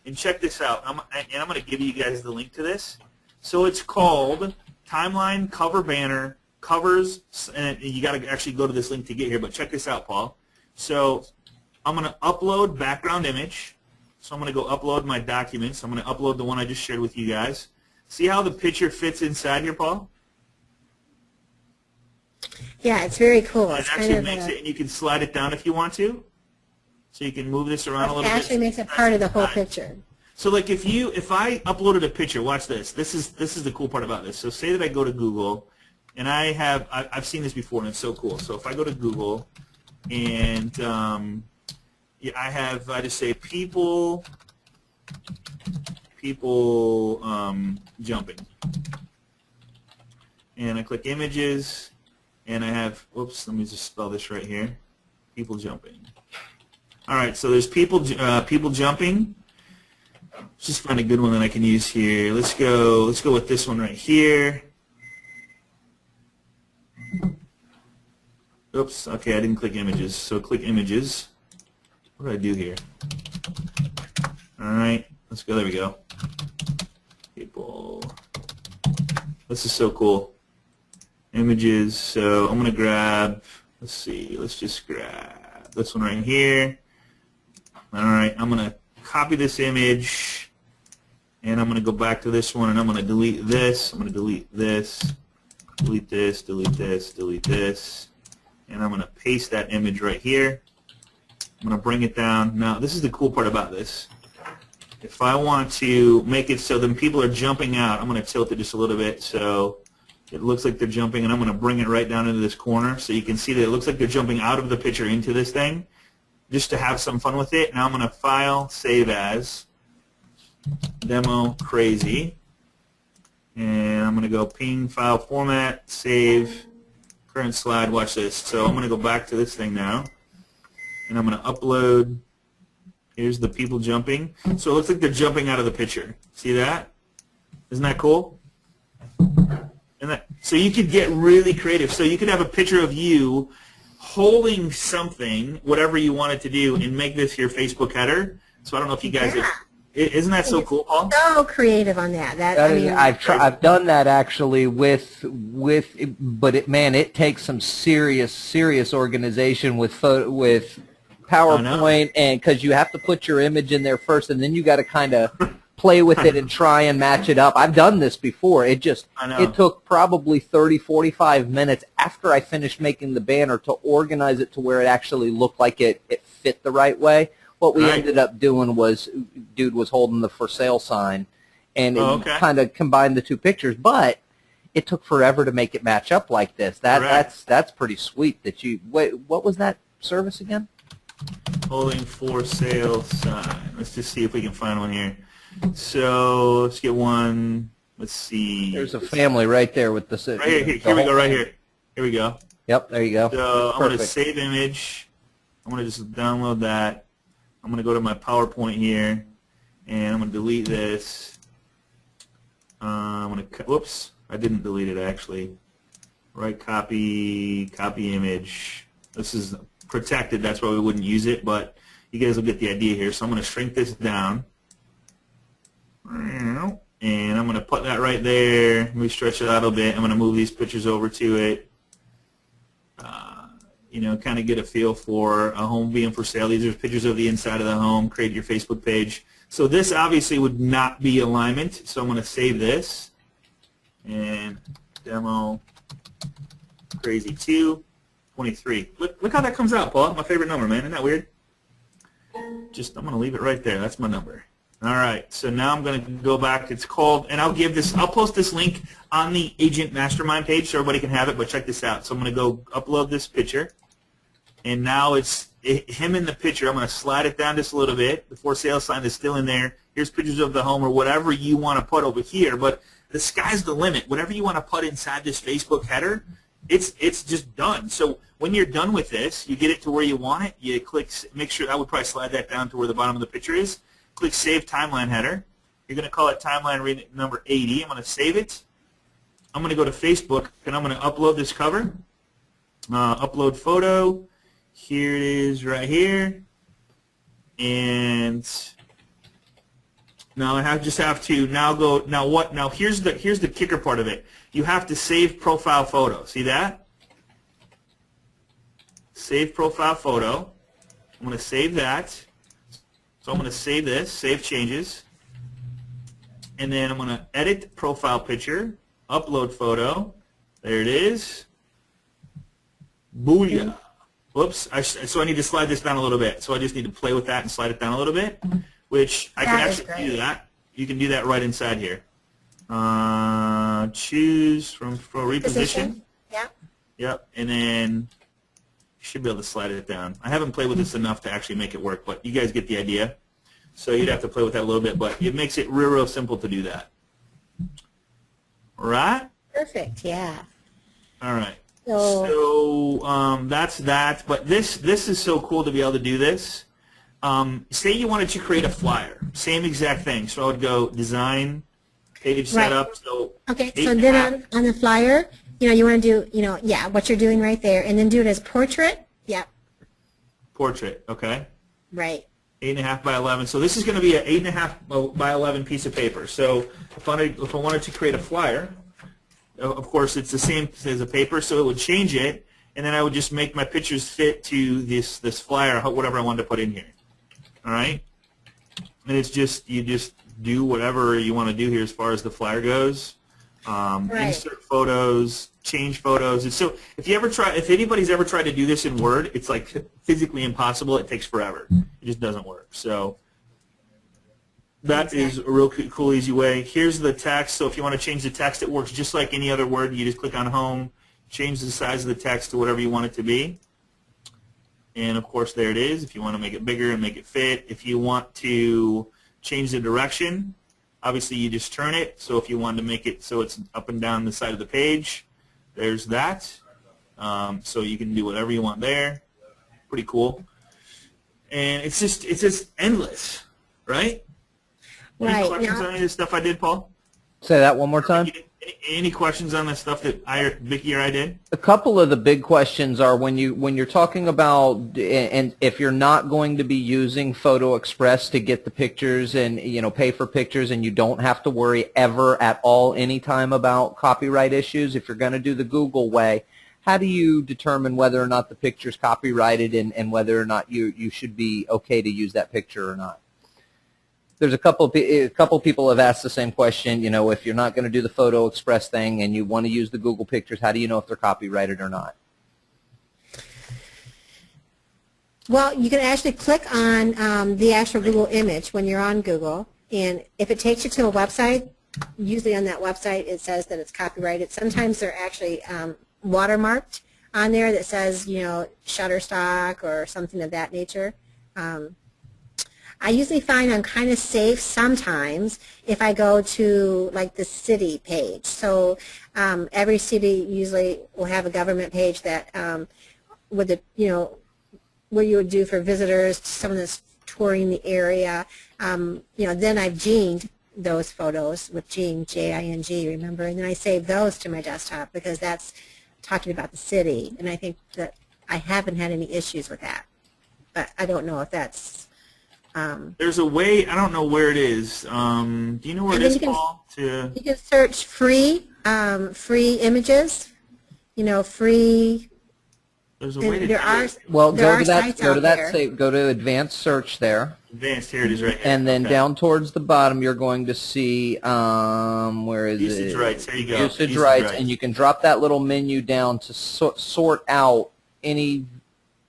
and check this out. I'm going to give you guys the link to this. So it's called Timeline Cover Banner Covers, and you got to actually go to this link to get here, but check this out, Paul. So I'm going to upload background image. So I'm going to go upload my documents. I'm going to upload the one I just shared with you guys. See how the picture fits inside here, Paul? Yeah, it's very cool. It actually makes it, and you can slide it down if you want to. So you can move this around a little bit. It actually makes it part of the whole picture. So like if I uploaded a picture, watch this. This is the cool part about this. So say that I go to Google, and I've seen this before, and it's so cool. So if I go to Google, and I just say people jumping, and I click images, and I have, whoops, let me just spell this right here, people jumping. All right, so there's people jumping. Let's just find a good one that I can use here. Let's go with this one right here. Oops, okay, I didn't click images, so click images. What do I do here? All right, let's go, there we go. People, this is so cool. Images, so I'm going to grab, let's see, let's just grab this one right here. All right, I'm going to copy this image, and I'm going to go back to this one, and I'm going to delete this. I'm going to delete this, delete this, delete this, delete this, and I'm going to paste that image right here. I'm going to bring it down. Now, this is the cool part about this. If I want to make it so then people are jumping out, I'm going to tilt it just a little bit so it looks like they're jumping, and I'm going to bring it right down into this corner so you can see that it looks like they're jumping out of the picture into this thing, just to have some fun with it. Now I'm going to File, Save As, Demo Crazy, and I'm going to go Ping File Format, Save, Current Slide. Watch this. So I'm going to go back to this thing now, and I'm going to upload. Here's the people jumping. So it looks like they're jumping out of the picture. See that? Isn't that cool? So you could get really creative. So you could have a picture of you holding something, whatever you want it to do, and make this your Facebook header. So I don't know if you guys have, isn't that so cool, Paul? So creative on that. I've done that actually but it takes some serious organization with PowerPoint, and because you have to put your image in there first, and then you got to kind of play with it and try and match it up. I've done this before. It took probably 30, 45 minutes after I finished making the banner to organize it to where it actually looked like it fit the right way. What we ended up doing was, dude was holding the for sale sign, and it kind of combined the two pictures, but it took forever to make it match up like this. That's pretty sweet. What was that service again? Holding for sale sign. Let's just see if we can find one here. So let's get one. Let's see. There's a family right there with the. Right here. Here we go. Right here. Here we go. Yep. There you go. So I'm going to save image. I'm going to just download that. I'm going to go to my PowerPoint here, and I'm going to delete this. I'm going to. Whoops. I didn't delete it actually. Right. Copy Image. This is protected. That's why we wouldn't use it, but you guys will get the idea here. So I'm going to shrink this down. And I'm going to put that right there. Let me stretch it out a bit. I'm going to move these pictures over to it. Kind of get a feel for a home being for sale. These are pictures of the inside of the home. Create your Facebook page. So this obviously would not be alignment. So I'm going to save this. And demo crazy 2, 23. Look how that comes out, Paul. My favorite number, man. Isn't that weird? I'm going to leave it right there. That's my number. All right, so now I'm going to go back. It's called, and I'll post this link on the Agent Mastermind page so everybody can have it, but check this out. So I'm going to go upload this picture, and now it's him in the picture. I'm going to slide it down just a little bit. The for sale sign is still in there. Here's pictures of the home or whatever you want to put over here, but the sky's the limit. Whatever you want to put inside this Facebook header, it's just done. So when you're done with this, you get it to where you want it. You click, make sure, I would probably slide that down to where the bottom of the picture is. Click Save Timeline Header. You're going to call it Timeline number 80. I'm going to save it. I'm going to go to Facebook, and I'm going to upload this cover. Upload photo. Here it is right here. And now I just have to now go. Now what? Now here's the kicker part of it. You have to save profile photo. See that? Save profile photo. I'm going to save that. So I'm going to save this, save changes, and then I'm going to edit profile picture, upload photo. There it is. Booyah. Whoops. So I need to slide this down a little bit. So I just need to play with that and slide it down a little bit, which I can actually do that. You can do that right inside here. Choose from reposition. Yep. Yep. And then should be able to slide it down. I haven't played with this enough to actually make it work, but you guys get the idea. So you'd have to play with that a little bit, but it makes it real simple to do that. All right? Perfect, yeah. All right. So that's that. But this is so cool to be able to do this. Say you wanted to create a flyer. Same exact thing. So I would go design, page setup. So okay, so then on the flyer, you want to do, what you're doing right there, and then do it as portrait. Yep. Portrait, okay. Right. 8.5 by 11. So this is going to be an 8.5 by 11 piece of paper. So if I wanted to create a flyer, of course it's the same as a paper, so it would change it, and then I would just make my pictures fit to this flyer, whatever I wanted to put in here. All right. And it's just you just do whatever you want to do here as far as the flyer goes. Insert photos, change photos. And so if anybody's ever tried to do this in Word, it's like physically impossible. It takes forever. It just doesn't work. So that is a real cool, easy way. Here's the text. So if you want to change the text, it works just like any other Word. You just click on Home, change the size of the text to whatever you want it to be. And, of course, there it is. If you want to make it bigger and make it fit. If you want to change the direction, obviously, you just turn it. So if you wanted to make it so it's up and down the side of the page, there's that. So you can do whatever you want there. Pretty cool. And it's just endless, right? Right. Any questions on any of the stuff I did, Paul? Say that one more time. Any questions on the stuff that Vicky or I did? A couple of the big questions are when you're talking about, and if you're not going to be using Photo Express to get the pictures and pay for pictures, and you don't have to worry ever at all anytime about copyright issues, if you're going to do the Google way, how do you determine whether or not the picture's copyrighted and whether or not you should be okay to use that picture or not? There's a couple people have asked the same question. If you're not going to do the Photo Express thing and you want to use the Google pictures, how do you know if they're copyrighted or not? Well, you can actually click on the actual Google image when you're on Google, and if it takes you to a website, usually on that website it says that it's copyrighted. Sometimes they're actually watermarked on there that says, Shutterstock or something of that nature. I usually find I'm kind of safe sometimes if I go to like the city page. So every city usually will have a government page that with the where you would do for visitors, someone that's touring the area. Then I've ginged those photos with Jing, J-I-N-G, remember, and then I save those to my desktop because that's talking about the city, and I think that I haven't had any issues with that. But I don't know if that's there's a way, I don't know where it is. Do you know where it is, Paul? You can search free images, free. There's a way to do it. Well, go to advanced search there. Advanced, here it is right here. And then down towards the bottom, you're going to see, where is Usage rights, there you go. Usage rights, and you can drop that little menu down to sort out any,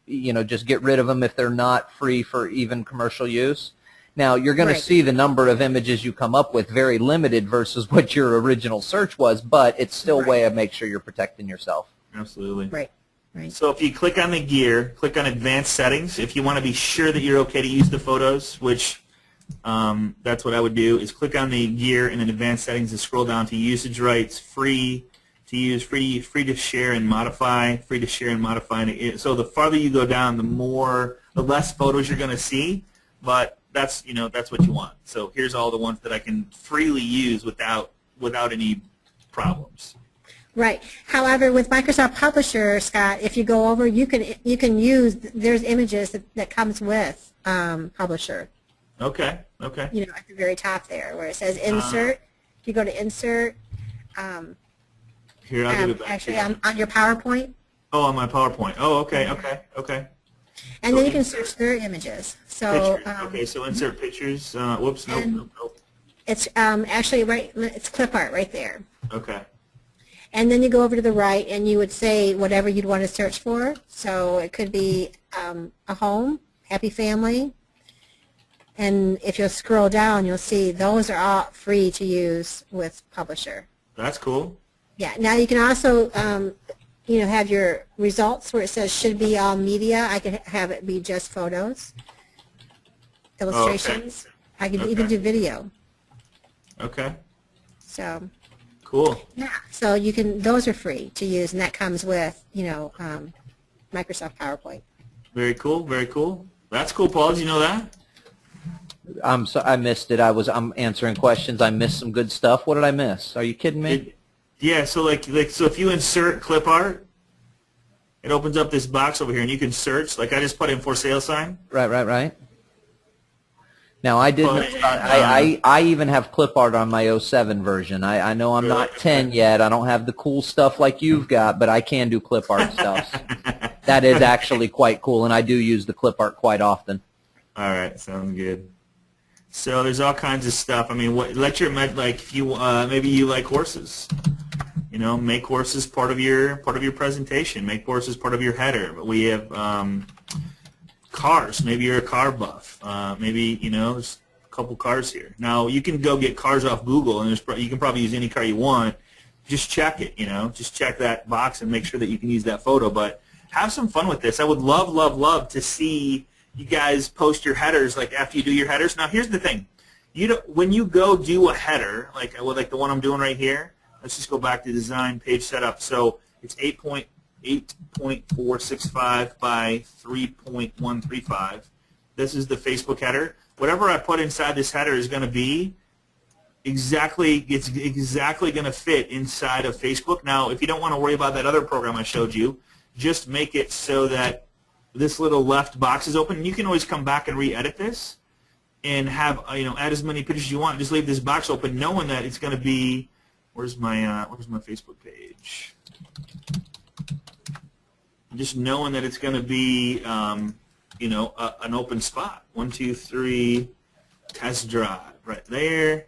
just get rid of them if they're not free for even commercial use. Now, you're going to see the number of images you come up with very limited versus what your original search was, but it's still a way to make sure you're protecting yourself. Absolutely. Right. So if you click on the gear, click on advanced settings, if you want to be sure that you're okay to use the photos, which that's what I would do, is click on the gear and then advanced settings and scroll down to usage rights, free to use, free to share and modify, free to share and modify. So the farther you go down, the less photos you're going to see, but that's what you want. So here's all the ones that I can freely use without any problems. Right. However, with Microsoft Publisher, Scott, if you go over, you can use, there's images that comes with Publisher. Okay. At the very top there where it says Insert. If you go to Insert. Here, I'll give it back. Actually, on your PowerPoint. Oh, on my PowerPoint. Oh, okay. And then you can search their images. So. Okay, so insert pictures. Whoops, nope. It's actually it's clip art right there. Okay. And then you go over to the right and you would say whatever you'd want to search for. So it could be a home, happy family. And if you'll scroll down, you'll see those are all free to use with Publisher. That's cool. Yeah. Now you can also, have your results where it says should be all media. I could have it be just photos, illustrations. Oh, okay. I could even do video. Okay. So. Cool. Yeah, so you can. Those are free to use, and that comes with Microsoft PowerPoint. Very cool. Very cool. That's cool, Paul. Did you know that? I missed it. I'm answering questions. I missed some good stuff. What did I miss? Are you kidding me? Yeah. So so if you insert clip art, it opens up this box over here, and you can search. Like I just put in for sale sign. Right. Now I didn't. I even have clip art on my 07 version. I know I'm not 10 yet. I don't have the cool stuff like you've got, but I can do clip art stuff. That is actually quite cool, and I do use the clip art quite often. All right, sounds good. So there's all kinds of stuff. I mean, if you maybe you like horses. Make horses part of your presentation. Make horses part of your header. But we have. Cars. Maybe you're a car buff. Maybe there's a couple cars here. Now you can go get cars off Google, and you can probably use any car you want. Just check it. Just check that box and make sure that you can use that photo. But have some fun with this. I would love to see you guys post your headers like after you do your headers. Now here's the thing. When you go do a header like the one I'm doing right here. Let's just go back to design page setup. So it's 8.465 by 3.135. This is the Facebook header. Whatever I put inside this header is going to be exactly, it's exactly going to fit inside of Facebook. Now, if you don't want to worry about that other program I showed you, just make it so that this little left box is open. You can always come back and re-edit this and have add as many pictures as you want. Just leave this box open, knowing that it's going to be. Where's my Facebook page? Just knowing that it's going to be an open spot. 1, 2, 3, test drive right there.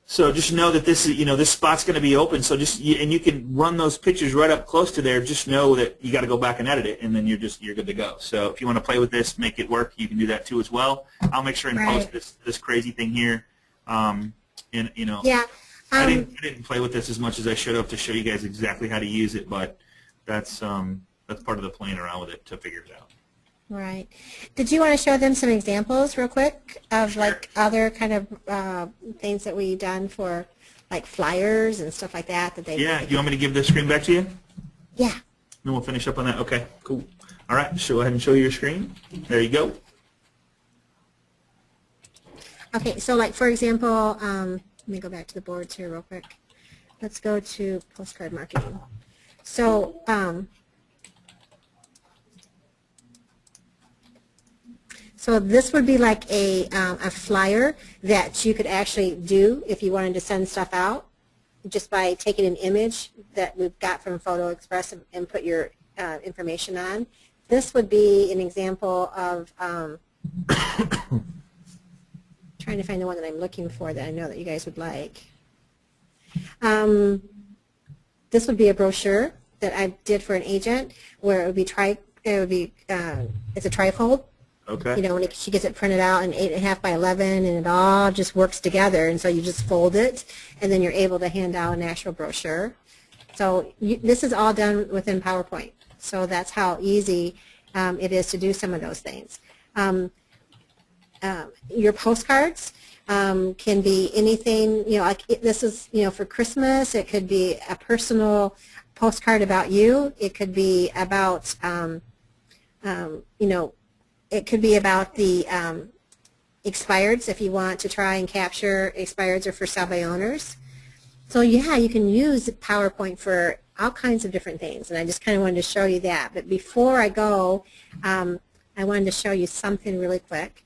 So just know that this is this spot's going to be open. So and you can run those pictures right up close to there. Just know that you got to go back and edit it, and then you're good to go. So if you want to play with this, make it work, you can do that too as well. I'll make sure and post this crazy thing here. Yeah. I didn't play with this as much as I should have to show you guys exactly how to use it, but that's part of the playing around with it to figure it out. Right. Did you want to show them some examples real quick of like other kind of things that we've done for like flyers and stuff like that they? Yeah. Do you want me to give the screen back to you? Yeah. Then we'll finish up on that. Okay. Cool. All right. So go ahead and show your screen. There you go. Okay. So like for example, let me go back to the boards here real quick. Let's go to postcard marketing. So so this would be like a flyer that you could actually do if you wanted to send stuff out just by taking an image that we've got from Photo Express and put your information on. This would be an example of trying to find the one that I'm looking for that I know that you guys would like. This would be a brochure that I did for an agent where it would be it's a trifold. Okay. When she gets it printed out in 8.5 by 11, and it all just works together, and so you just fold it, and then you're able to hand out an actual brochure. So this is all done within PowerPoint. So that's how easy it is to do some of those things. Your postcards can be anything. Like this is for Christmas. It could be a personal postcard about you. It could be about it could be about the expireds if you want to try and capture expireds or for sale by owners. So yeah, you can use PowerPoint for all kinds of different things, and I just kind of wanted to show you that. But before I go, I wanted to show you something really quick.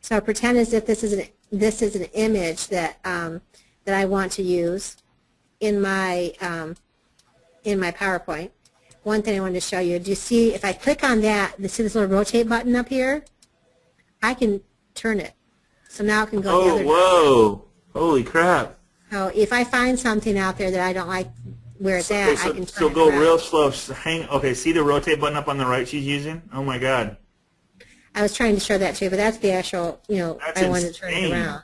So pretend as if this is an image that that I want to use in my PowerPoint. One thing I wanted to show you, do you see, if I click on that, see this little rotate button up here? I can turn it. So now it can go the other direction. Whoa. Holy crap. So if I find something out there that I don't like where it's at, I can turn it So go around. real slow. Okay, see the rotate button up on the right she's using? Oh my God. I was trying to show that too, but that's the actual, That's I wanted to turn it insane. around.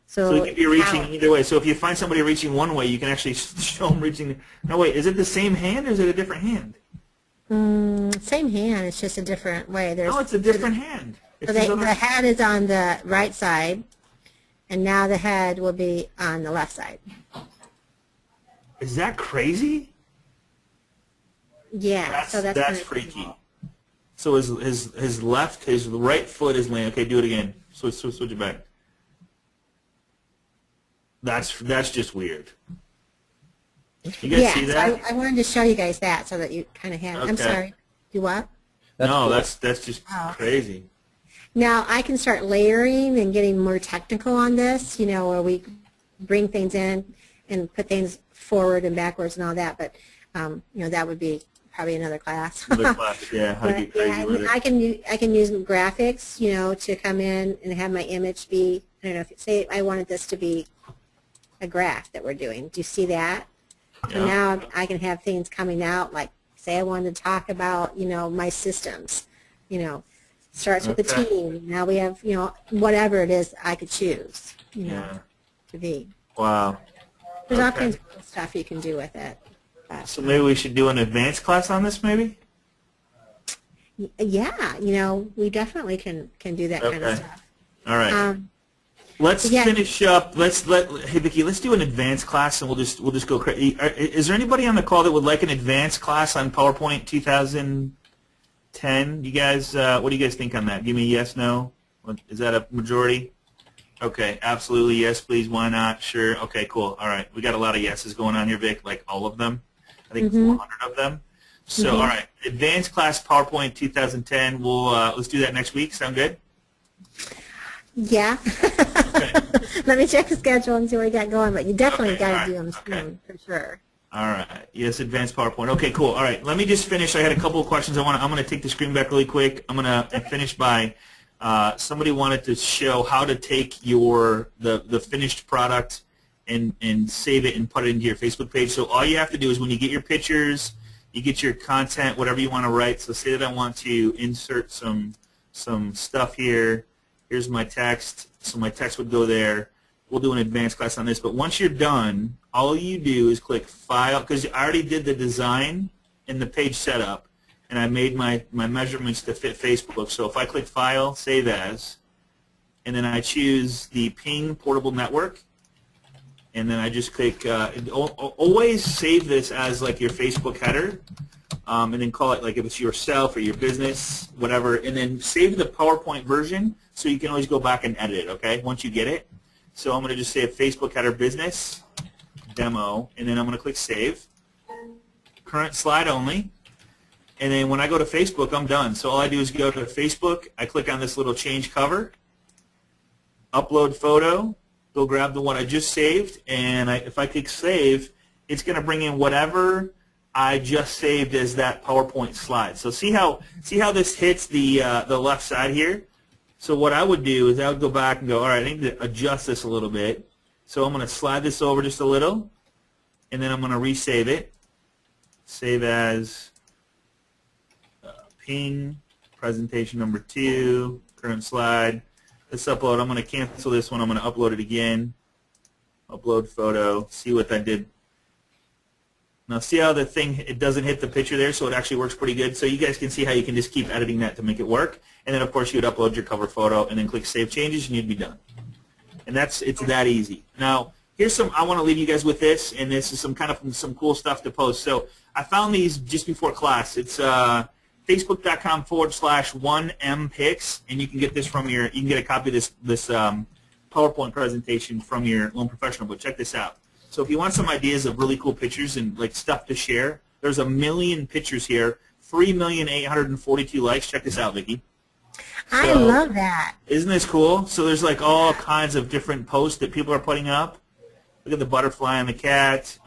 So you could be reaching either way. So if you find somebody reaching one way, you can actually show them reaching. No, wait, is it the same hand or is it a different hand? Same hand, it's just a different way. No, it's a different hand. So the head is on the right side, and now the head will be on the left side. Is that crazy? Yeah, so that's kind of freaky. cool. So his right foot is laying. Okay, do it again. Switch it back. That's just weird. You guys see that? I wanted to show you guys that so that you kind of have. Okay. I'm sorry. You what? That's just crazy. Now I can start layering and getting more technical on this. Where we bring things in and put things forward and backwards and all that. But that would be probably another class. Another class, yeah. How to get crazy with it. I can use graphics, to come in and have my image be. I don't know if say I wanted this to be a graph that we're doing. Do you see that? Yeah. So now I can have things coming out like, say I wanted to talk about, my systems, starts with the team. Now we have, whatever it is I could choose, to be. Wow. There's all kinds of cool stuff you can do with it. But, So maybe we should do an advanced class on this, maybe? yeah, we definitely can do that kind of stuff. All right. Let's finish up. Hey Vicki, let's do an advanced class, and we'll just go crazy. Is there anybody on the call that would like an advanced class on PowerPoint 2010? You guys, what do you guys think on that? Give me a yes, no. Is that a majority? Okay, absolutely, yes, please, why not, sure, okay, cool, all right. We got a lot of yeses going on here, Vic, like all of them. I think 400 of them. So, all right, Advanced Class PowerPoint 2010, we'll, let's do that next week, sound good? Yeah. Okay. Let me check the schedule and see what we got going, but you definitely Okay, got to all do right, them okay. soon, for sure. All right. Yes, advanced PowerPoint. Okay, cool. All right. Let me just finish. I had a couple of questions. I'm going to take the screen back really quick. I'm going to finish by somebody wanted to show how to take the finished product and save it and put it into your Facebook page. So all you have to do is when you get your pictures, you get your content, whatever you want to write. So say that I want to insert some stuff here. Here's my text. So my text would go there. We'll do an advanced class on this, but once you're done, all you do is click File, because I already did the design and the page setup, and I made my measurements to fit Facebook. So if I click File, Save As, and then I choose the Ping Portable Network, and then I just click, always save this as like your Facebook header, and then call it like if it's yourself or your business, whatever, and then save the PowerPoint version so you can always go back and edit it, okay, once you get it. So I'm going to just say Facebook header business demo, and then I'm going to click save. Current slide only. And then when I go to Facebook, I'm done. So all I do is go to Facebook. I click on this little change cover, upload photo, go grab the one I just saved, and if I click save, it's going to bring in whatever I just saved as that PowerPoint slide. So see how this hits the left side here? So what I would do is I would go back and go, all right, I need to adjust this a little bit. So I'm going to slide this over just a little, and then I'm going to resave it. Save as Ping, presentation number 2, current slide. Let's upload. I'm going to cancel this one. I'm going to upload it again. Upload photo. See what that did. Now see how the thing, it doesn't hit the picture there, so it actually works pretty good. So you guys can see how you can just keep editing that to make it work. And then of course you would upload your cover photo and then click Save Changes and you'd be done. And it's that easy. Now here's I want to leave you guys with this, and this is some cool stuff to post. So I found these just before class. It's facebook.com/1mpics, and you can get this from you can get a copy of this PowerPoint presentation from your Loan Professional book. Check this out. So if you want some ideas of really cool pictures and like stuff to share, there's 1 million pictures here, 3,842 likes. Check this out, Vicki. I love that. Isn't this cool? So there's like all kinds of different posts that people are putting up. Look at the butterfly and the cat.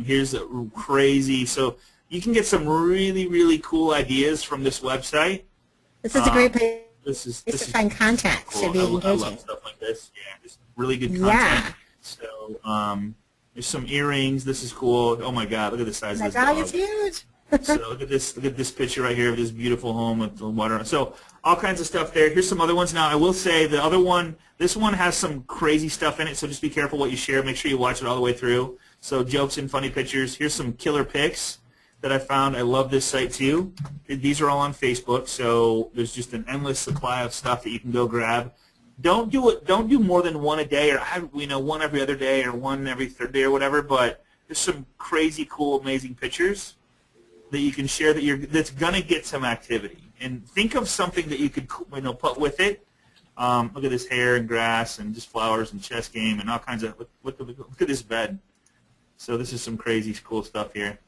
Here's a crazy. So you can get some really, really cool ideas from this website. This is a great place This is to find content. cool. Should be I engaging. love stuff like this. Yeah, just really good content. Yeah. So there's some earrings. This is cool. Oh my God! Look at the size My of this dog dog. is huge. So look at this picture right here of this beautiful home with the water. So all kinds of stuff there. Here's some other ones. Now I will say the other one, this one has some crazy stuff in it. So just be careful what you share. Make sure you watch it all the way through. So jokes and funny pictures. Here's some killer pics that I found. I love this site too. These are all on Facebook. So there's just an endless supply of stuff that you can go grab. Don't do more than one a day, or one every other day, or one every third day, or whatever. But there's some crazy, cool, amazing pictures that you can share that's gonna get some activity. And think of something that you could put with it. Look at this hair and grass and just flowers and chess game and all kinds of. Look at this bed. So this is some crazy, cool stuff here.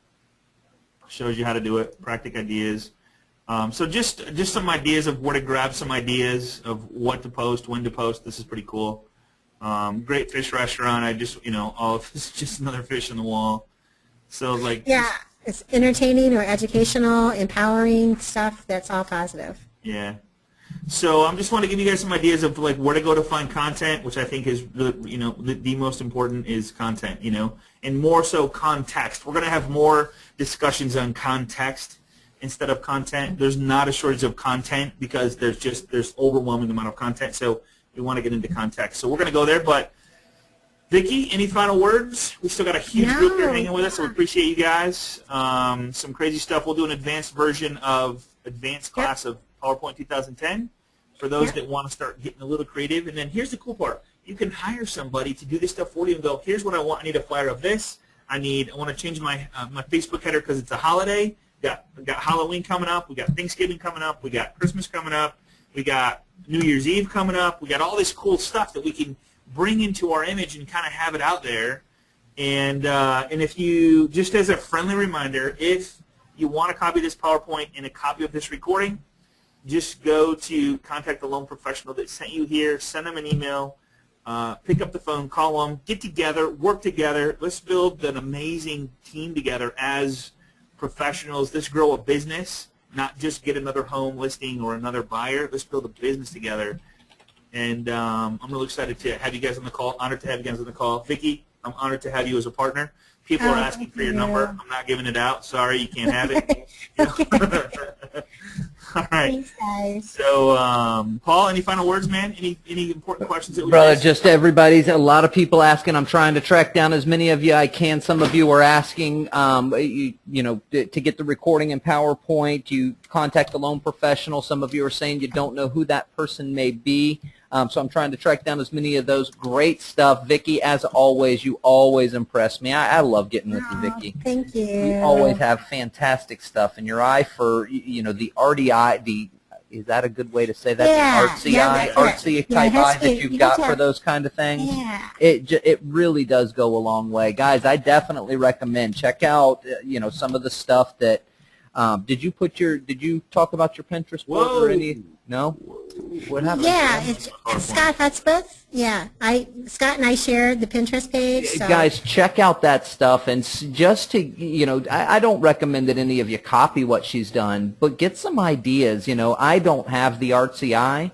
Shows you how to do it. Practic ideas. So just some ideas of where to grab some ideas of what to post, when to post. This is pretty cool. Great fish restaurant. I just all of this is just another fish on the wall. So like Yeah, it's entertaining or educational, empowering stuff. That's all positive. yeah. So I just want to give you guys some ideas of like where to go to find content, which I think is really, the most important is content, and more so context. We're going to have more discussions on context instead of content. There's not a shortage of content because there's overwhelming amount of content. So we want to get into context. So we're going to go there. But Vicki, any final words? We still got a huge group here hanging with us, so we appreciate you guys. Some crazy stuff. We'll do an advanced version of advanced class of PowerPoint 2010 for those that want to start getting a little creative. And then here's the cool part. You can hire somebody to do this stuff for you and go, here's what I want. I need a flyer of this. I want to change my my Facebook header because it's a holiday. We got Halloween coming up. We got Thanksgiving coming up. We got Christmas coming up. We got New Year's Eve coming up. We got all this cool stuff that we can bring into our image and kind of have it out there. And if you, just as a friendly reminder, if you want a copy of this PowerPoint and a copy of this recording, just go to contact the loan professional that sent you here, send them an email, pick up the phone, call them, get together, work together. Let's build an amazing team together as professionals. Let's grow a business, not just get another home listing or another buyer. Let's build a business together. And I'm really excited to have you guys on the call. Honored to have you guys on the call. Vicki, I'm honored to have you as a partner. People are asking for your number. I'm not giving it out. Sorry, you can't have it. All right. Thanks, guys. So, Paul, any final words, man? Any important questions that we Brother, missed? just everybody's, a lot of people asking. I'm trying to track down as many of you I can. Some of you are asking, you know, to get the recording in PowerPoint, you contact the loan professional. Some of you are saying you don't know who that person may be. So I'm trying to track down as many of those. Great stuff. Vicki, as always, you always impress me. I love getting with you, Vicki. Thank you. You always have fantastic stuff, and your eye for, you know, the arty eye, is that a good way to say that? Yeah, The artsy yeah, eye, that's artsy it. Yeah, it type has eye to that be- you've you got have to for have- those kind of things. Yeah. It really does go a long way. Guys, I definitely recommend, check out, you know, some of the stuff that, did you talk about your Pinterest board or any? No? What happened? Yeah, it's Scott Hudspeth. Yeah, Scott and I shared the Pinterest page. So. Guys, check out that stuff, and just to, you know, I don't recommend that any of you copy what she's done, but get some ideas. You know, I don't have the artsy eye,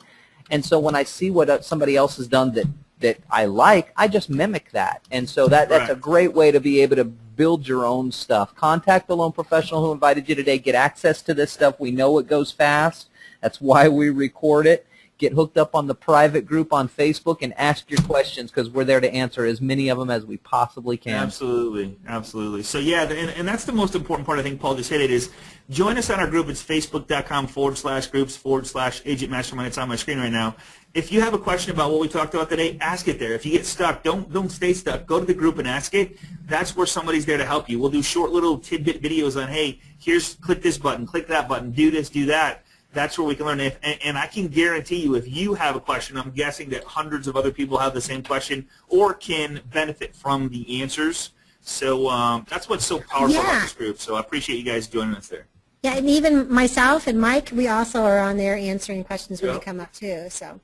and so when I see what somebody else has done that I like, I just mimic that, and so that's Right. a great way to be able to build your own stuff. Contact the loan professional who invited you today. Get access to this stuff. We know it goes fast. That's why we record it. Get hooked up on the private group on Facebook and ask your questions, because we're there to answer as many of them as we possibly can. Absolutely, absolutely. So yeah, and that's the most important part. I think Paul just hit it. Is join us on our group. It's facebook.com/groups/Agent Mastermind. It's on my screen right now. If you have a question about what we talked about today, ask it there. If you get stuck, don't stay stuck. Go to the group and ask it. That's where somebody's there to help you. We'll do short little tidbit videos on, hey, click this button, click that button, do this, do that. That's where we can learn. And I can guarantee you, if you have a question, I'm guessing that hundreds of other people have the same question or can benefit from the answers. So that's what's so powerful about this group. So I appreciate you guys joining us there. Yeah, and even myself and Mike, we also are on there answering questions when they come up too. So.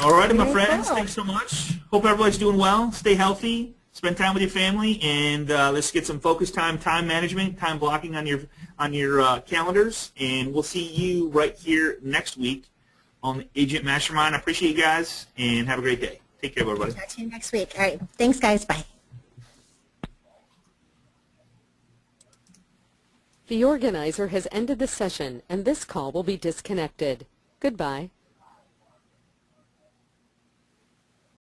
All right, my Very friends, cool. thanks so much. Hope everybody's doing well. Stay healthy. Spend time with your family, and let's get some focus time, time management, time blocking on your calendars. And we'll see you right here next week on the Agent Mastermind. I appreciate you guys, and have a great day. Take care, everybody. Talk to you next week. All right. Thanks, guys. Bye. The organizer has ended the session, and this call will be disconnected. Goodbye.